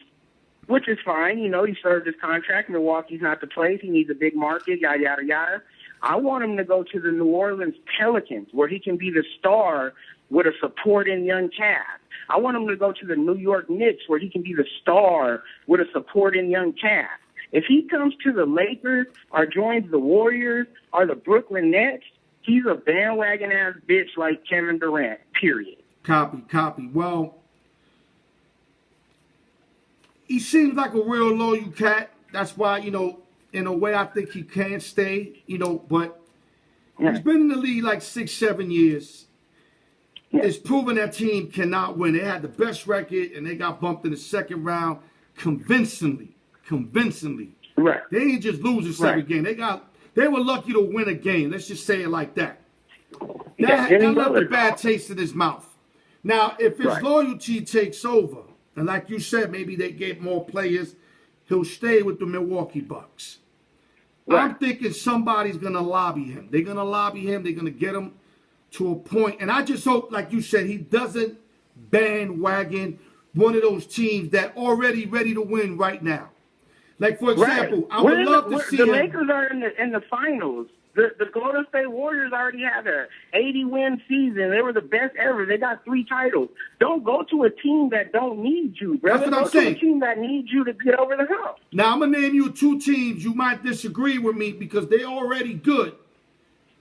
which is fine, he served his contract. Milwaukee's not the place. He needs a big market, yada, yada, yada. I want him to go to the New Orleans Pelicans where he can be the star with a supporting young cast. I want him to go to the New York Knicks where he can be the star with a supporting young cast. If he comes to the Lakers or joins the Warriors or the Brooklyn Nets, he's a bandwagon-ass bitch like Kevin Durant, period. Copy. Well, he seems like a real loyal cat. That's why, in a way I think he can stay, but he's been in the league like 6-7 years. Yeah. It's proven that team cannot win. They had the best record, and they got bumped in the second round convincingly. Right. They ain't just losing 7 games. They were lucky to win a game. Let's just say it like that. That left a bad taste in his mouth. Now, if his loyalty takes over, and like you said, maybe they get more players, he'll stay with the Milwaukee Bucks. Right. I'm thinking somebody's going to lobby him. They're going to lobby him. They're going to get him to a point. And I just hope, like you said, he doesn't bandwagon one of those teams that already ready to win right now. Like, for example, I would love to see the Lakers are in the finals. The Golden State Warriors already had a 80-win season. They were the best ever. They got 3 titles. Don't go to a team that don't need you, brother. That's what I'm saying. Go to a team that needs you to get over the hump. Now, I'm going to name you 2 teams. You might disagree with me because they're already good,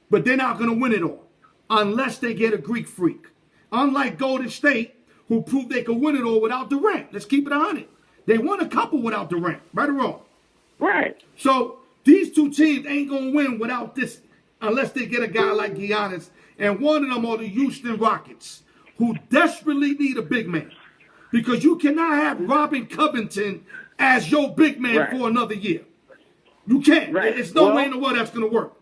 but they're not going to win it all unless they get a Greek Freak. Unlike Golden State, who proved they could win it all without Durant. Let's keep it 100. They won a couple without Durant, right or wrong? Right. So these 2 teams ain't going to win without this unless they get a guy like Giannis. And one of them are the Houston Rockets, who desperately need a big man. Because you cannot have Robin Covington as your big man for another year. You can't. Right. There's no way in the world that's going to work.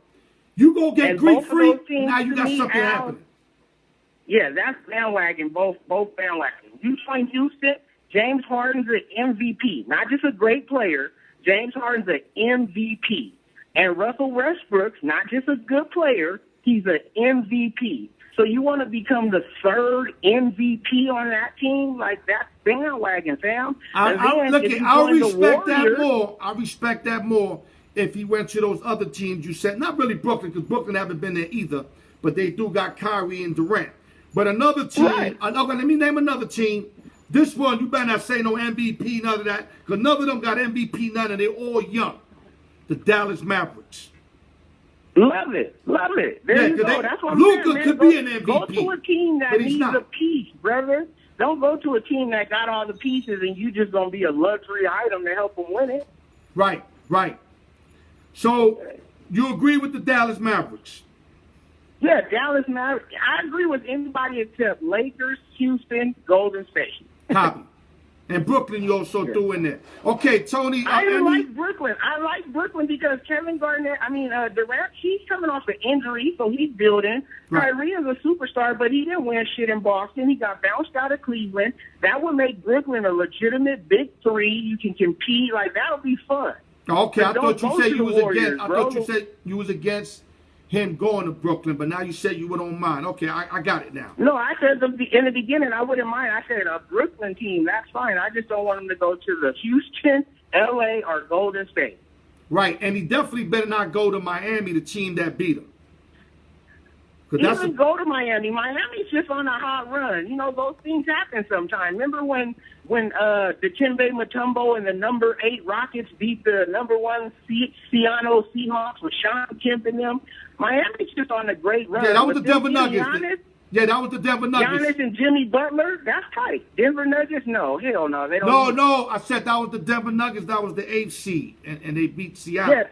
You go get Greek Freak, now you got something happening. Yeah, that's bandwagon, both bandwagon. You join Houston, James Harden's an MVP. Not just a great player, James Harden's an MVP. And Russell Westbrook's not just a good player, he's an MVP. So you want to become the 3rd MVP on that team? Like, that's bandwagon, fam. I'll respect that more. I respect that more if he went to those other teams you said. Not really Brooklyn, because Brooklyn haven't been there either. But they do got Kyrie and Durant. But another team, let me name another team. This one, you better not say no MVP, none of that. Because none of them got MVP, none, and they're all young. The Dallas Mavericks. Love it. There you go. That's what I'm saying, Luka could be an MVP. Go to a team that needs a piece, brother. Don't go to a team that got all the pieces and you just going to be a luxury item to help them win it. Right. So, you agree with the Dallas Mavericks? Yeah, Dallas Mavericks. I agree with anybody except Lakers, Houston, Golden State. Copy. And Brooklyn, you also threw in there. Okay, Tony. I like Brooklyn. I like Brooklyn because Kevin Garnett, Durant, he's coming off an injury, so he's building. Right. Kyrie is a superstar, but he didn't win shit in Boston. He got bounced out of Cleveland. That would make Brooklyn a legitimate big three. You can compete. Like, that would be fun. Okay, But I thought you said you was Warriors, against. I thought you said you was against him going to Brooklyn, but now you said you don't mind. Okay, I got it now. No, I said in the beginning I wouldn't mind. I said a Brooklyn team, that's fine. I just don't want him to go to the Houston, L.A., or Golden State. Right, and he definitely better not go to Miami, the team that beat him. Even go to Miami. Miami's just on a hot run. You know, those things happen sometimes. Remember when Dikembe Mutombo and the number 8 Rockets beat the number 1 Seattle Seahawks with Sean Kemp and them? Miami's just on a great run. Yeah, that was the Denver Nuggets. That was the Denver Nuggets. Giannis and Jimmy Butler, that's tight. Denver Nuggets, no. Hell no. They don't. No, I said that was the Denver Nuggets. That was the 8th seed, and they beat Seattle. Yes,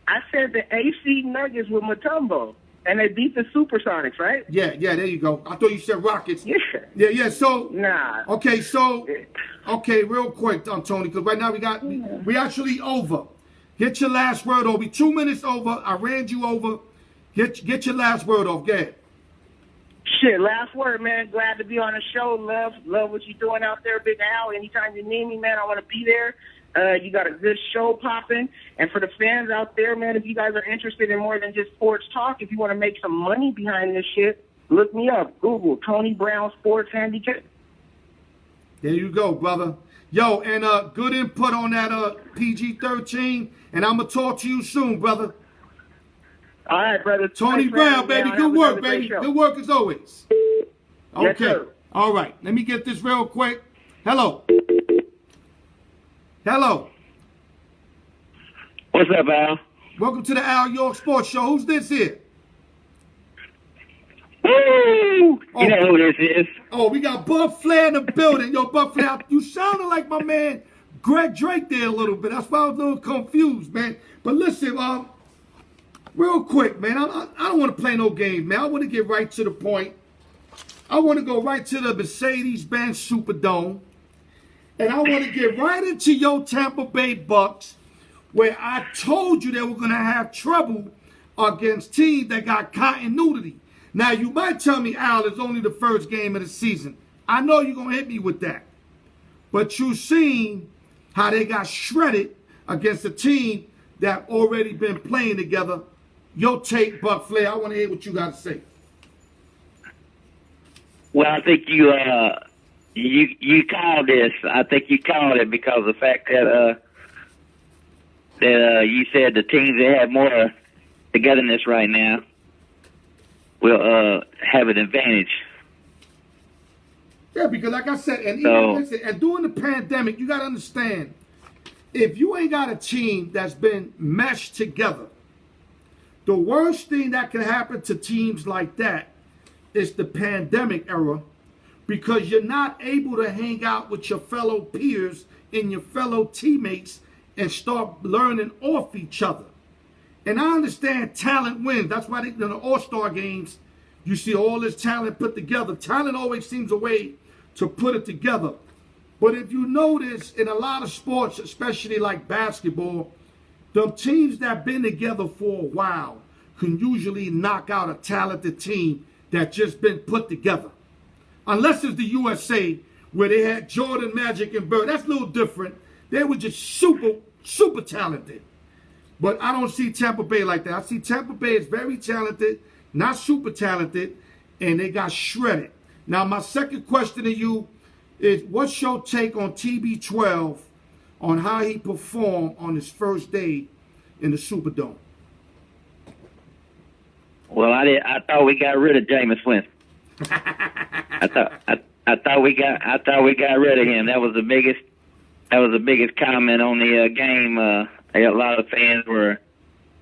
I said the 8th seed Nuggets with Mutombo. And they beat the Supersonics, right? Yeah, there you go. I thought you said Rockets. Yeah. Yeah, so. Nah. Okay, real quick, Tony, because right now we actually over. Get your last word over. We 2 minutes over. I ran you over. Get your last word off. Go ahead. Shit, last word, man. Glad to be on the show. Love what you're doing out there, Big Al. Anytime you need me, man, I want to be there. You got a good show popping. And for the fans out there, man, if you guys are interested in more than just sports talk, if you want to make some money behind this shit, look me up. Google Tony Brown Sports Handicap. There you go, brother. Yo, and good input on that PG-13. And I'm going to talk to you soon, brother. All right, brother. Tony Brown, baby. Good work, baby. Good work as always. Okay. Yes, sir. All right. Let me get this real quick. Hello. What's up, Al? Welcome to the Al York Sports Show. Who's this here? Woo! You know who this is. Oh, we got Buck Flair in the building. Yo, Buck Flair, you sounded like my man Greg Drake there a little bit. That's why I was a little confused, man. But listen, real quick, man, I don't want to play no games, man. I want to get right to the point. I want to go right to the Mercedes-Benz Superdome. And I want to get right into your Tampa Bay Bucks, where I told you they were going to have trouble against teams that got continuity. Now, you might tell me, Al, it's only the first game of the season. I know you're going to hit me with that. But you've seen how they got shredded against a team that already been playing together. Your take, Buck Flair. I want to hear what you got to say. Well, I think you called this. I think you called it because of the fact that you said the teams that have more togetherness right now will have an advantage. Yeah, because like I said, and during the pandemic, you got to understand, if you ain't got a team that's been meshed together, the worst thing that can happen to teams like that is the pandemic era, because you're not able to hang out with your fellow peers and your fellow teammates and start learning off each other. And I understand talent wins. That's why in the All-Star games, you see all this talent put together. Talent always seems a way to put it together. But if you notice, in a lot of sports, especially like basketball, the teams that been together for a while can usually knock out a talented team that just been put together. Unless it's the USA, where they had Jordan, Magic, and Bird. That's a little different. They were just super talented. But I don't see Tampa Bay like that. I see Tampa Bay is very talented, not super talented, and they got shredded. Now, my second question to you is, what's your take on TB12 on how he performed on his first day in the Superdome? Well, I thought we got rid of Jameis Winston. I thought we got rid of him. That was the biggest comment on the game. A lot of fans were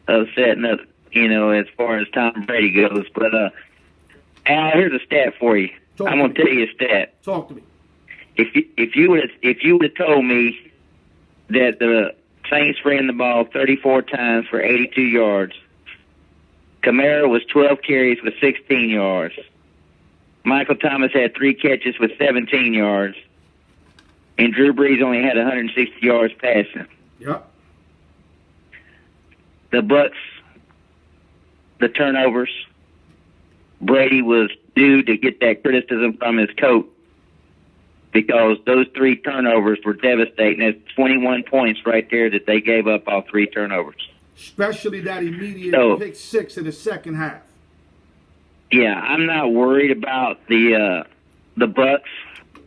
upset, as far as Tom Brady goes. But Al, here's a stat for you. I'm gonna tell you a stat. Talk to me. If you would have told me that the Saints ran the ball 34 times for 82 yards, Kamara was 12 carries with 16 yards. Michael Thomas had 3 catches with 17 yards. And Drew Brees only had 160 yards passing. Yep. The Bucks, the turnovers. Brady was due to get that criticism from his coach because those 3 turnovers were devastating. That's 21 points right there that they gave up all 3 turnovers. Especially that immediate pick 6 in the second half. Yeah, I'm not worried about the Bucks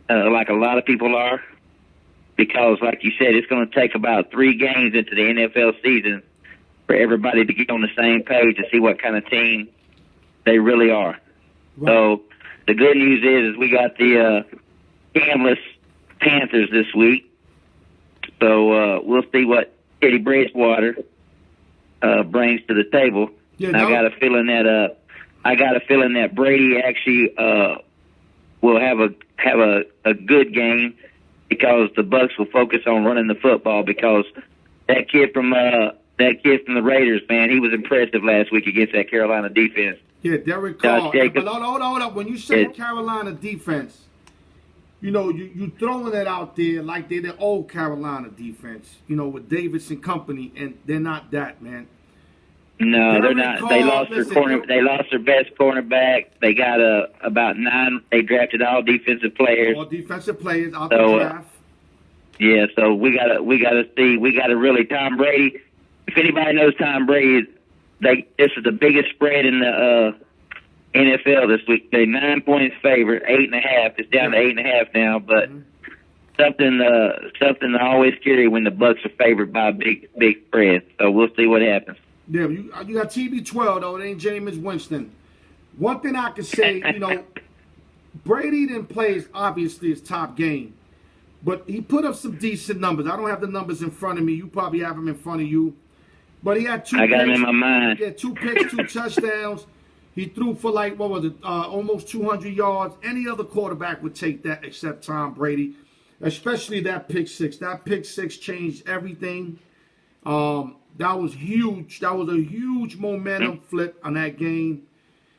like a lot of people are because, like you said, it's going to take about 3 games into the NFL season for everybody to get on the same page and see what kind of team they really are. Right. So the good news is we got the Camless Panthers this week. So we'll see what Teddy Bridgewater brings to the table. Yeah, no. I got a feeling that Brady actually will have a good game because the Bucks will focus on running the football because that kid from the Raiders, man, he was impressive last week against that Carolina defense. Yeah, Derek Carr. But hold on. When you say Carolina defense, you know, you throwing that out there like they're the old Carolina defense, you know, with Davis and company, and they're not that, man. No, they're not. They lost their corner. They lost their best cornerback. They got about 9. They drafted all defensive players. All defensive players out the draft. Yeah, so we gotta see. We gotta really Tom Brady. If anybody knows Tom Brady, this is the biggest spread in the NFL this week. They're 9 points favored, 8.5. It's down to 8.5 now, but something always scary when the Bucks are favored by a big spread. So we'll see what happens. Yeah, you got TB12 though. It ain't Jameis Winston. One thing I can say, you know, Brady didn't play obviously his top game, but he put up some decent numbers. I don't have the numbers in front of me. You probably have them in front of you. But he had 2 picks. I got them in my mind. He had 2 picks, 2 touchdowns. He threw for almost 200 yards. Any other quarterback would take that except Tom Brady, especially that pick 6. That pick 6 changed everything. That was huge. That was a huge momentum flip on that game.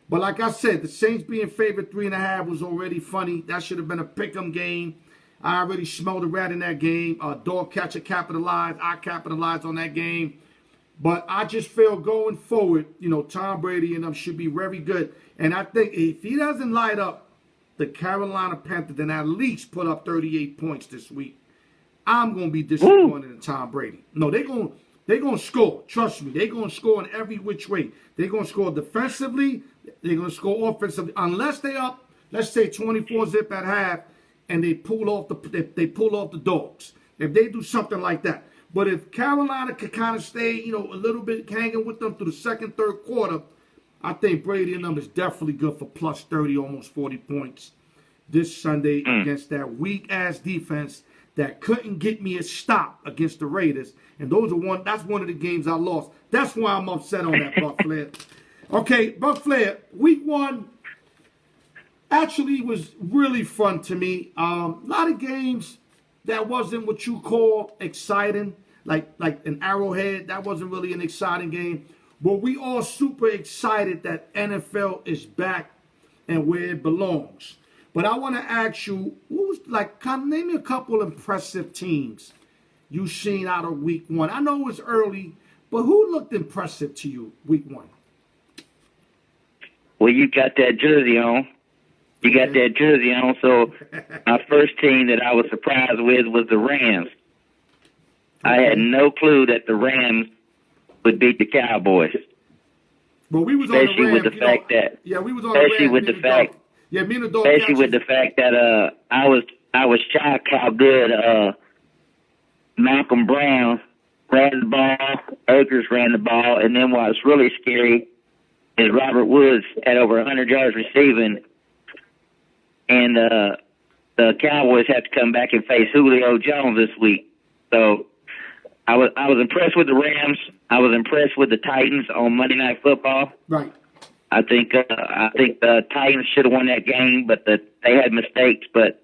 But like I said, the Saints being favored 3.5 was already funny. That should have been a pick'em game. I already smelled a rat in that game. Dog catcher capitalized. I capitalized on that game. But I just feel going forward, you know, Tom Brady and them should be very good. And I think if he doesn't light up the Carolina Panthers, then at least put up 38 points this week, I'm going to be disappointed in Tom Brady. No, they're going to score. Trust me. They're going to score in every which way. They're going to score defensively. They're going to score offensively. Unless they up, let's say 24-zip at half, and they pull off the dogs. If they do something like that. But if Carolina could kind of stay, you know, a little bit hanging with them through the second, third quarter, I think Brady and them is definitely good for plus 30, almost 40 points this Sunday against that weak-ass defense that couldn't get me a stop against the Raiders. And that's one of the games I lost. That's why I'm upset on that, Buck Flair. Okay, Buck Flair, week 1 actually was really fun to me. A lot of games that wasn't what you call exciting, like an Arrowhead. That wasn't really an exciting game. But we all super excited that NFL is back and where it belongs. But I want to ask you, name me a couple impressive teams you've seen out of week 1. I know it's early, but who looked impressive to you week 1? Well, you got that jersey on. So my first team that I was surprised with was the Rams. I had no clue that the Rams would beat the Cowboys. But we was especially on the Rams, with the fact that, yeah, we was on the Rams. Especially with the fact that I was shocked how good Malcolm Brown ran the ball, Akers ran the ball, and then what's really scary is Robert Woods had over 100 yards receiving. And the Cowboys have to come back and face Julio Jones this week. So I was impressed with the Rams. I was impressed with the Titans on Monday Night Football. Right. I think the Titans should have won that game, but they had mistakes. But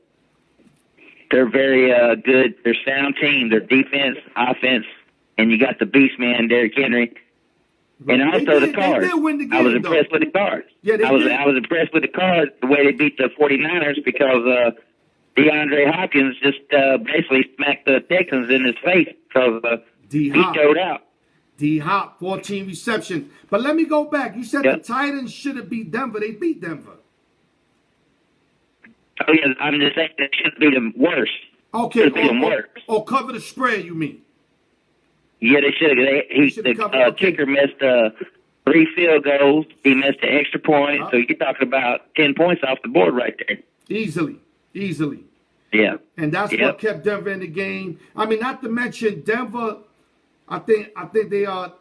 they're very good. They're sound team. Their defense, offense, and you got the beast man, Derrick Henry. And also the Cards. They did win the game, I was impressed with the Cards. Yeah, I was impressed with the Cards, the way they beat the 49ers, because DeAndre Hopkins just basically smacked the Texans in his face because he showed out. D-Hop, 14 receptions. But let me go back. You said the Titans should have beat Denver. They beat Denver. Oh, yeah, I'm just saying they should beat them worse. Okay. Worse. Or cover the spread, you mean? Yeah, they should have. The kicker missed 3 field goals. He missed an extra point. So you're talking about 10 points off the board right there. Easily. Yeah. And that's what kept Denver in the game. I mean, not to mention Denver. I think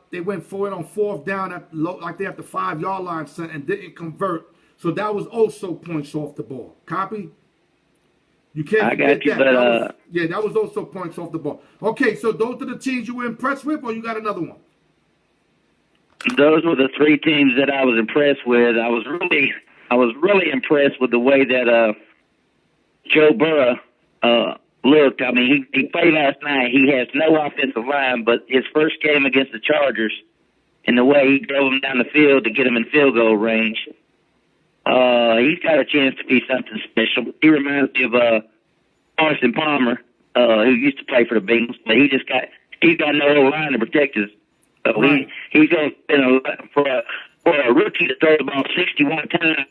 they went for it on 4th down like they at the 5-yard line and didn't convert. So that was also points off the ball. Copy? You can't forget that. That was also points off the ball. Okay, so those are the teams you were impressed with, or you got another one? Those were the 3 teams that I was impressed with. I was really impressed with the way that Joe Burrow looked. I mean, he played last night. He has no offensive line, but his first game against the Chargers, and the way he drove them down the field to get them in field goal range, he's got a chance to be something special. He reminds me of Carson Palmer, who used to play for the Bengals, but he's got no line to protect his. So he's going to spend for a rookie to throw the ball 61 times.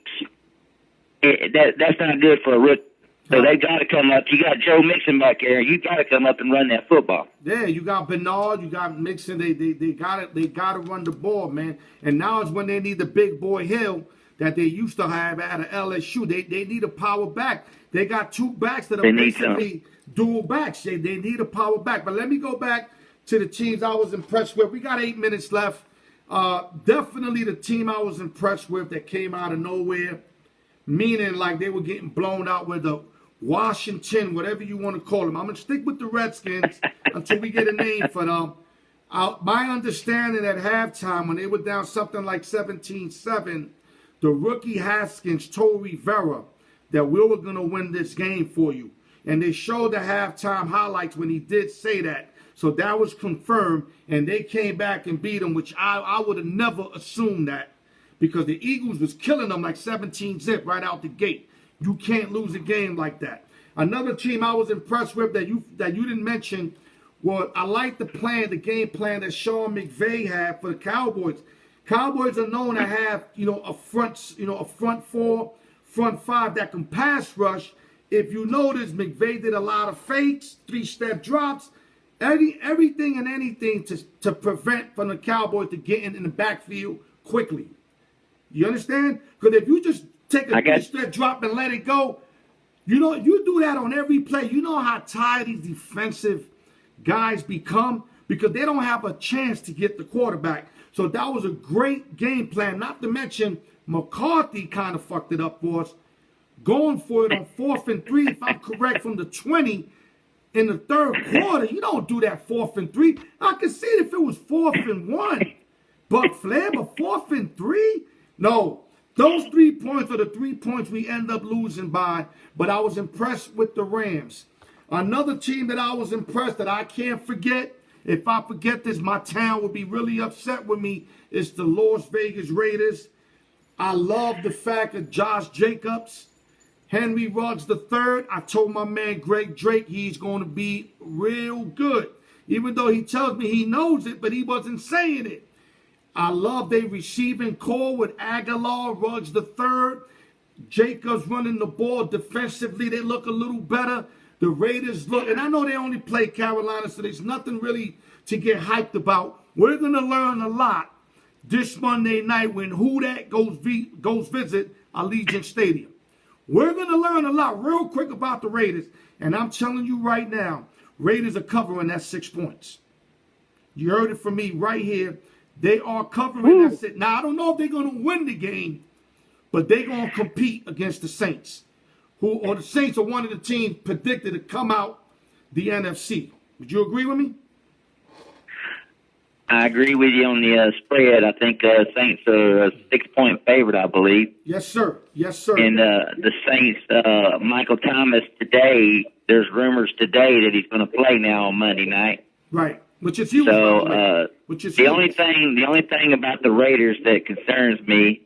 That's not good for a rookie. So they got to come up. You got Joe Mixon back there. You got to come up and run that football. Yeah, you got Bernard, you got Mixon. They got it. They got to run the ball, man. And now is when they need the big boy Hill that they used to have out of LSU. They need a power back. They got 2 backs that are basically dual backs. They need a power back. But let me go back to the teams I was impressed with. We got 8 minutes left. Definitely the team I was impressed with that came out of nowhere, meaning like they were getting blown out with the Washington, whatever you want to call them. I'm going to stick with the Redskins until we get a name for them. My understanding at halftime, when they were down something like 17-7, the rookie Haskins told Rivera that we were going to win this game for you. And they showed the halftime highlights when he did say that. So that was confirmed, and they came back and beat them, which I would have never assumed that, because the Eagles was killing them like 17-zip right out the gate. You can't lose a game like that. Another team I was impressed with that you didn't mention was, I like the game plan that Sean McVay had for the Cowboys. Cowboys are known to have, a front 4, front 5 that can pass rush. If you notice, McVay did a lot of fakes, 3-step drops, everything and anything to prevent from the Cowboys to get in the backfield quickly. You understand? Because if you just take a 3-step drop and let it go, you do that on every play. You know how tired these defensive guys become because they don't have a chance to get the quarterback. So that was a great game plan. Not to mention McCarthy kind of fucked it up for us, going for it on 4th and 3, if I'm correct, from the 20 in the 3rd quarter. You don't do that 4th and 3. I could see it if it was 4th and 1. Buck Flair, but 4th and 3? No. Those 3 points are the 3 points we end up losing by, but I was impressed with the Rams. Another team that I was impressed that I can't forget, if I forget this, my town would be really upset with me, is the Las Vegas Raiders. I love the fact that Josh Jacobs, Henry Ruggs III, I told my man Greg Drake he's going to be real good. Even though he tells me he knows it, but he wasn't saying it. I love their receiving core with Aguilar, Ruggs III, Jacobs running the ball defensively. They look a little better. The Raiders look, and I know they only play Carolina, so there's nothing really to get hyped about. We're going to learn a lot this Monday night when Who Dat goes visit Allegiant Stadium. We're going to learn a lot real quick about the Raiders, and I'm telling you right now, Raiders are covering that 6 points. You heard it from me right here. They are covering that 6. Now, I don't know if they're going to win the game, but they're going to compete against the Saints. The Saints are one of the teams predicted to come out the NFC. Would you agree with me? I agree with you on the spread. I think Saints are a 6-point favorite, I believe. Yes, sir. Yes, sir. And the Saints, Michael Thomas today, there's rumors today that he's going to play now on Monday night. Right. Which is huge. So which is the huge. only thing about the Raiders that concerns me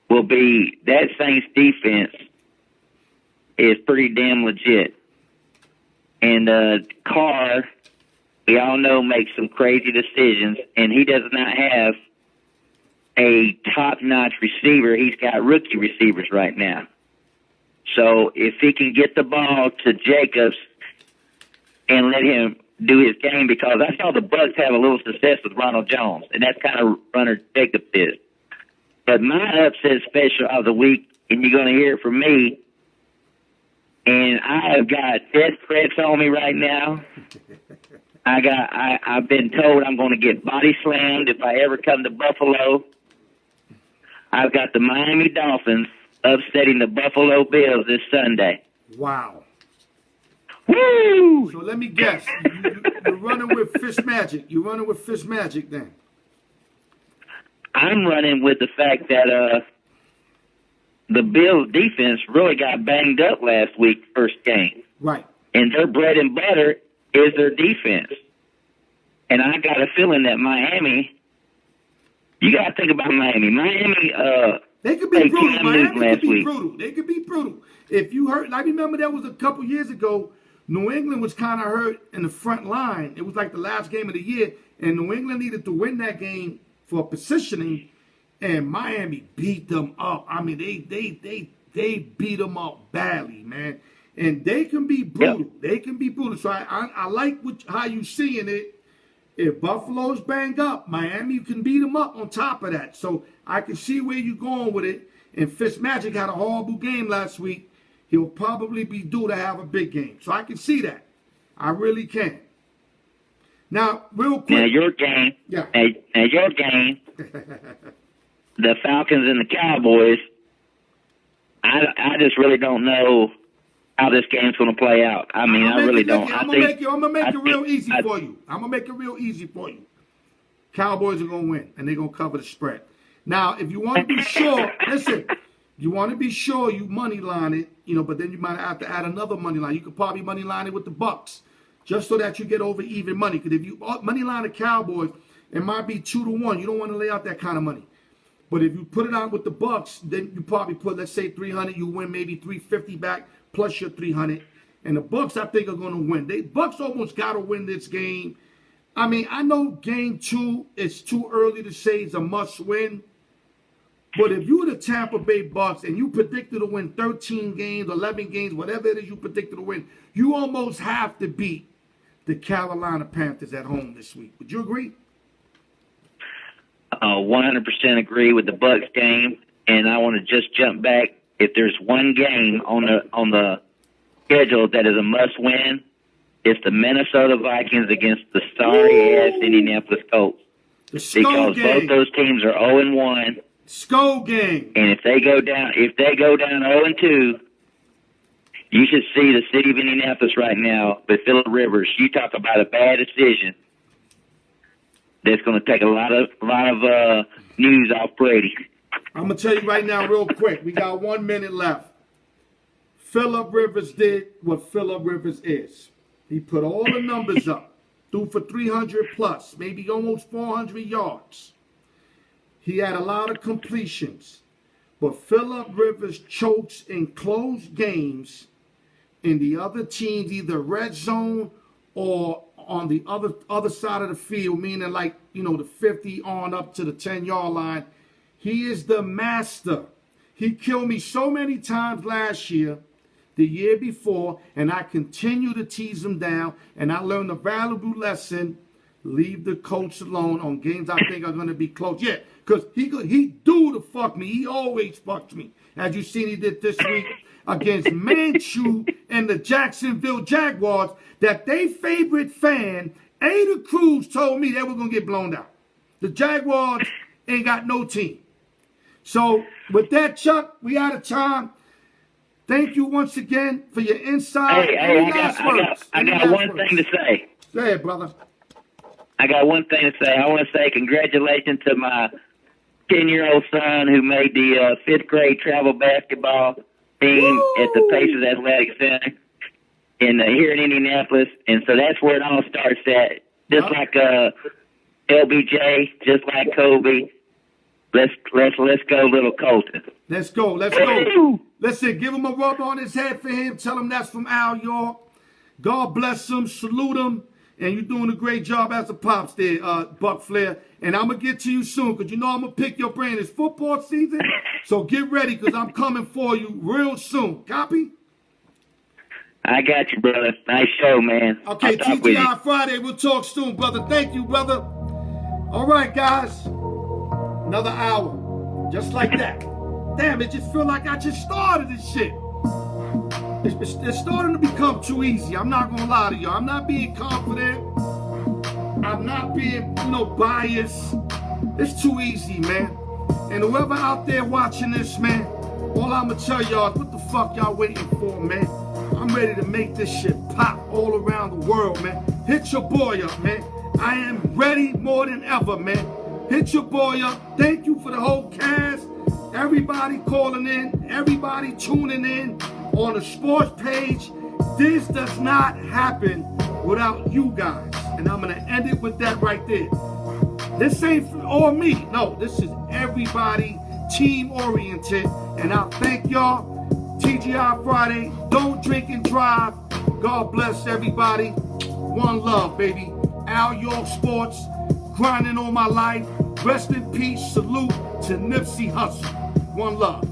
will be that Saints defense is pretty damn legit. And Carr, we all know, makes some crazy decisions, and he does not have a top-notch receiver. He's got rookie receivers right now. So if he can get the ball to Jacobs and let him do his game, because I saw the Bucs have a little success with Ronald Jones, and that's kind of runner Jacobs is. But my upset special of the week, and you're going to hear it from me, and I have got death threats on me right now. I've been told I'm going to get body slammed if I ever come to Buffalo. I've got the Miami Dolphins upsetting the Buffalo Bills this Sunday. Wow. Woo! So let me guess. You're running with Fish Magic. You're running with Fish Magic then. I'm running with the fact that the Bills defense really got banged up last week, first game. Right. And their bread and butter is their defense. And I got a feeling that Miami, you got to think about Miami. Miami, they could be brutal. Miami last could be week. brutal. They could be brutal. If you heard, I remember that was a couple years ago. New England was kind of hurt in the front line. It was like the last game of the year, and New England needed to win that game for positioning, and Miami beat them up. I mean, they beat them up badly, man. And they can be brutal. Yep. They can be brutal. So I like how you seeing it. If Buffalo's banged up, Miami can beat them up on top of that. So I can see where you're going with it. And Fitzmagic had a horrible game last week. He'll probably be due to have a big game. So I can see that. I really can. Now, real quick. Now, your game. Yeah. Now your game. The Falcons and the Cowboys. I just really don't know how this game's going to play out. I mean, I really don't. I'm going to make it real easy for you. I'm going to make it real easy for you. Cowboys are going to win, and they're going to cover the spread. Now, if you want to be sure, listen, you want to be sure you money line it, but then you might have to add another money line. You could probably money line it with the Bucs, just so that you get over even money. Because if you money line the Cowboys, it might be 2-1. You don't want to lay out that kind of money. But if you put it out with the Bucs, then you probably put, let's say, 300. You win maybe 350 back plus your 300. And the Bucs, I think, are going to win. Bucs almost got to win this game. I mean, I know game 2, it's too early to say it's a must-win. But if you're the Tampa Bay Bucs and you predicted to win 13 games, 11 games, whatever it is you predicted to win, you almost have to beat the Carolina Panthers at home this week. Would you agree? 100% agree with the Bucs game, and I want to just jump back. If there's one game on the schedule that is a must-win, it's the Minnesota Vikings against the sorry-ass Indianapolis Colts. Because both those teams are 0-1. Skull game. And if they go down 0-2, you should see the city of Indianapolis right now with Phillip Rivers. You talk about a bad decision. That's going to take a lot of news off Brady. I'm going to tell you right now real quick. We got 1 minute left. Phillip Rivers did what Phillip Rivers is. He put all the numbers up. Threw for 300 plus, maybe almost 400 yards. He had a lot of completions. But Phillip Rivers chokes in close games in the other teams, either red zone or on the other side of the field, meaning like, the 50 on up to the 10-yard line. He is the master. He killed me so many times last year, the year before, and I continue to tease him down, and I learned a valuable lesson. Leave the coach alone on games I think are going to be close. Yeah, because he do to fuck me. He always fucks me. As you seen he did this week against Minshew and the Jacksonville Jaguars, that they favorite fan, Ada Cruz, told me they were going to get blown out. The Jaguars ain't got no team. So with that, Chuck, we out of time. Thank you once again for your insight. I got one thing to say. Go ahead, brother. I got one thing to say. I want to say congratulations to my 10-year-old son who made the 5th grade travel basketball team at the Pacers Athletic Center here in Indianapolis. And so that's where it all starts at. Just like LBJ, just like Kobe. Let's go, little Colton. Let's go. Listen, give him a rub on his head for him. Tell him that's from Al York. God bless him. Salute him. And you're doing a great job as a pops there, Buck Flair. And I'm going to get to you soon because you know I'm going to pick your brain. It's football season, so get ready because I'm coming for you real soon. Copy? I got you, brother. Nice show, man. Okay, TGI Friday. We'll talk soon, brother. Thank you, brother. All right, guys. Another hour. Just like that. Damn, it just feel like I just started this shit. It's starting to become too easy. I'm not gonna lie to y'all. I'm not being confident. I'm not being, biased. It's too easy, man. And whoever out there watching this, man, all I'm gonna tell y'all is what the fuck y'all waiting for, man? I'm ready to make this shit pop all around the world, man. Hit your boy up, man. I am ready more than ever, man. Hit your boy up. Thank you for the whole cast. Everybody calling in. Everybody tuning in on the sports page. This does not happen without you guys. And I'm going to end it with that right there. This ain't for all me. No, this is everybody team oriented. And I thank y'all. TGI Friday. Don't drink and drive. God bless everybody. One love, baby. Al York Sports. Grinding all my life. Rest in peace. Salute to Nipsey Hussle. One love.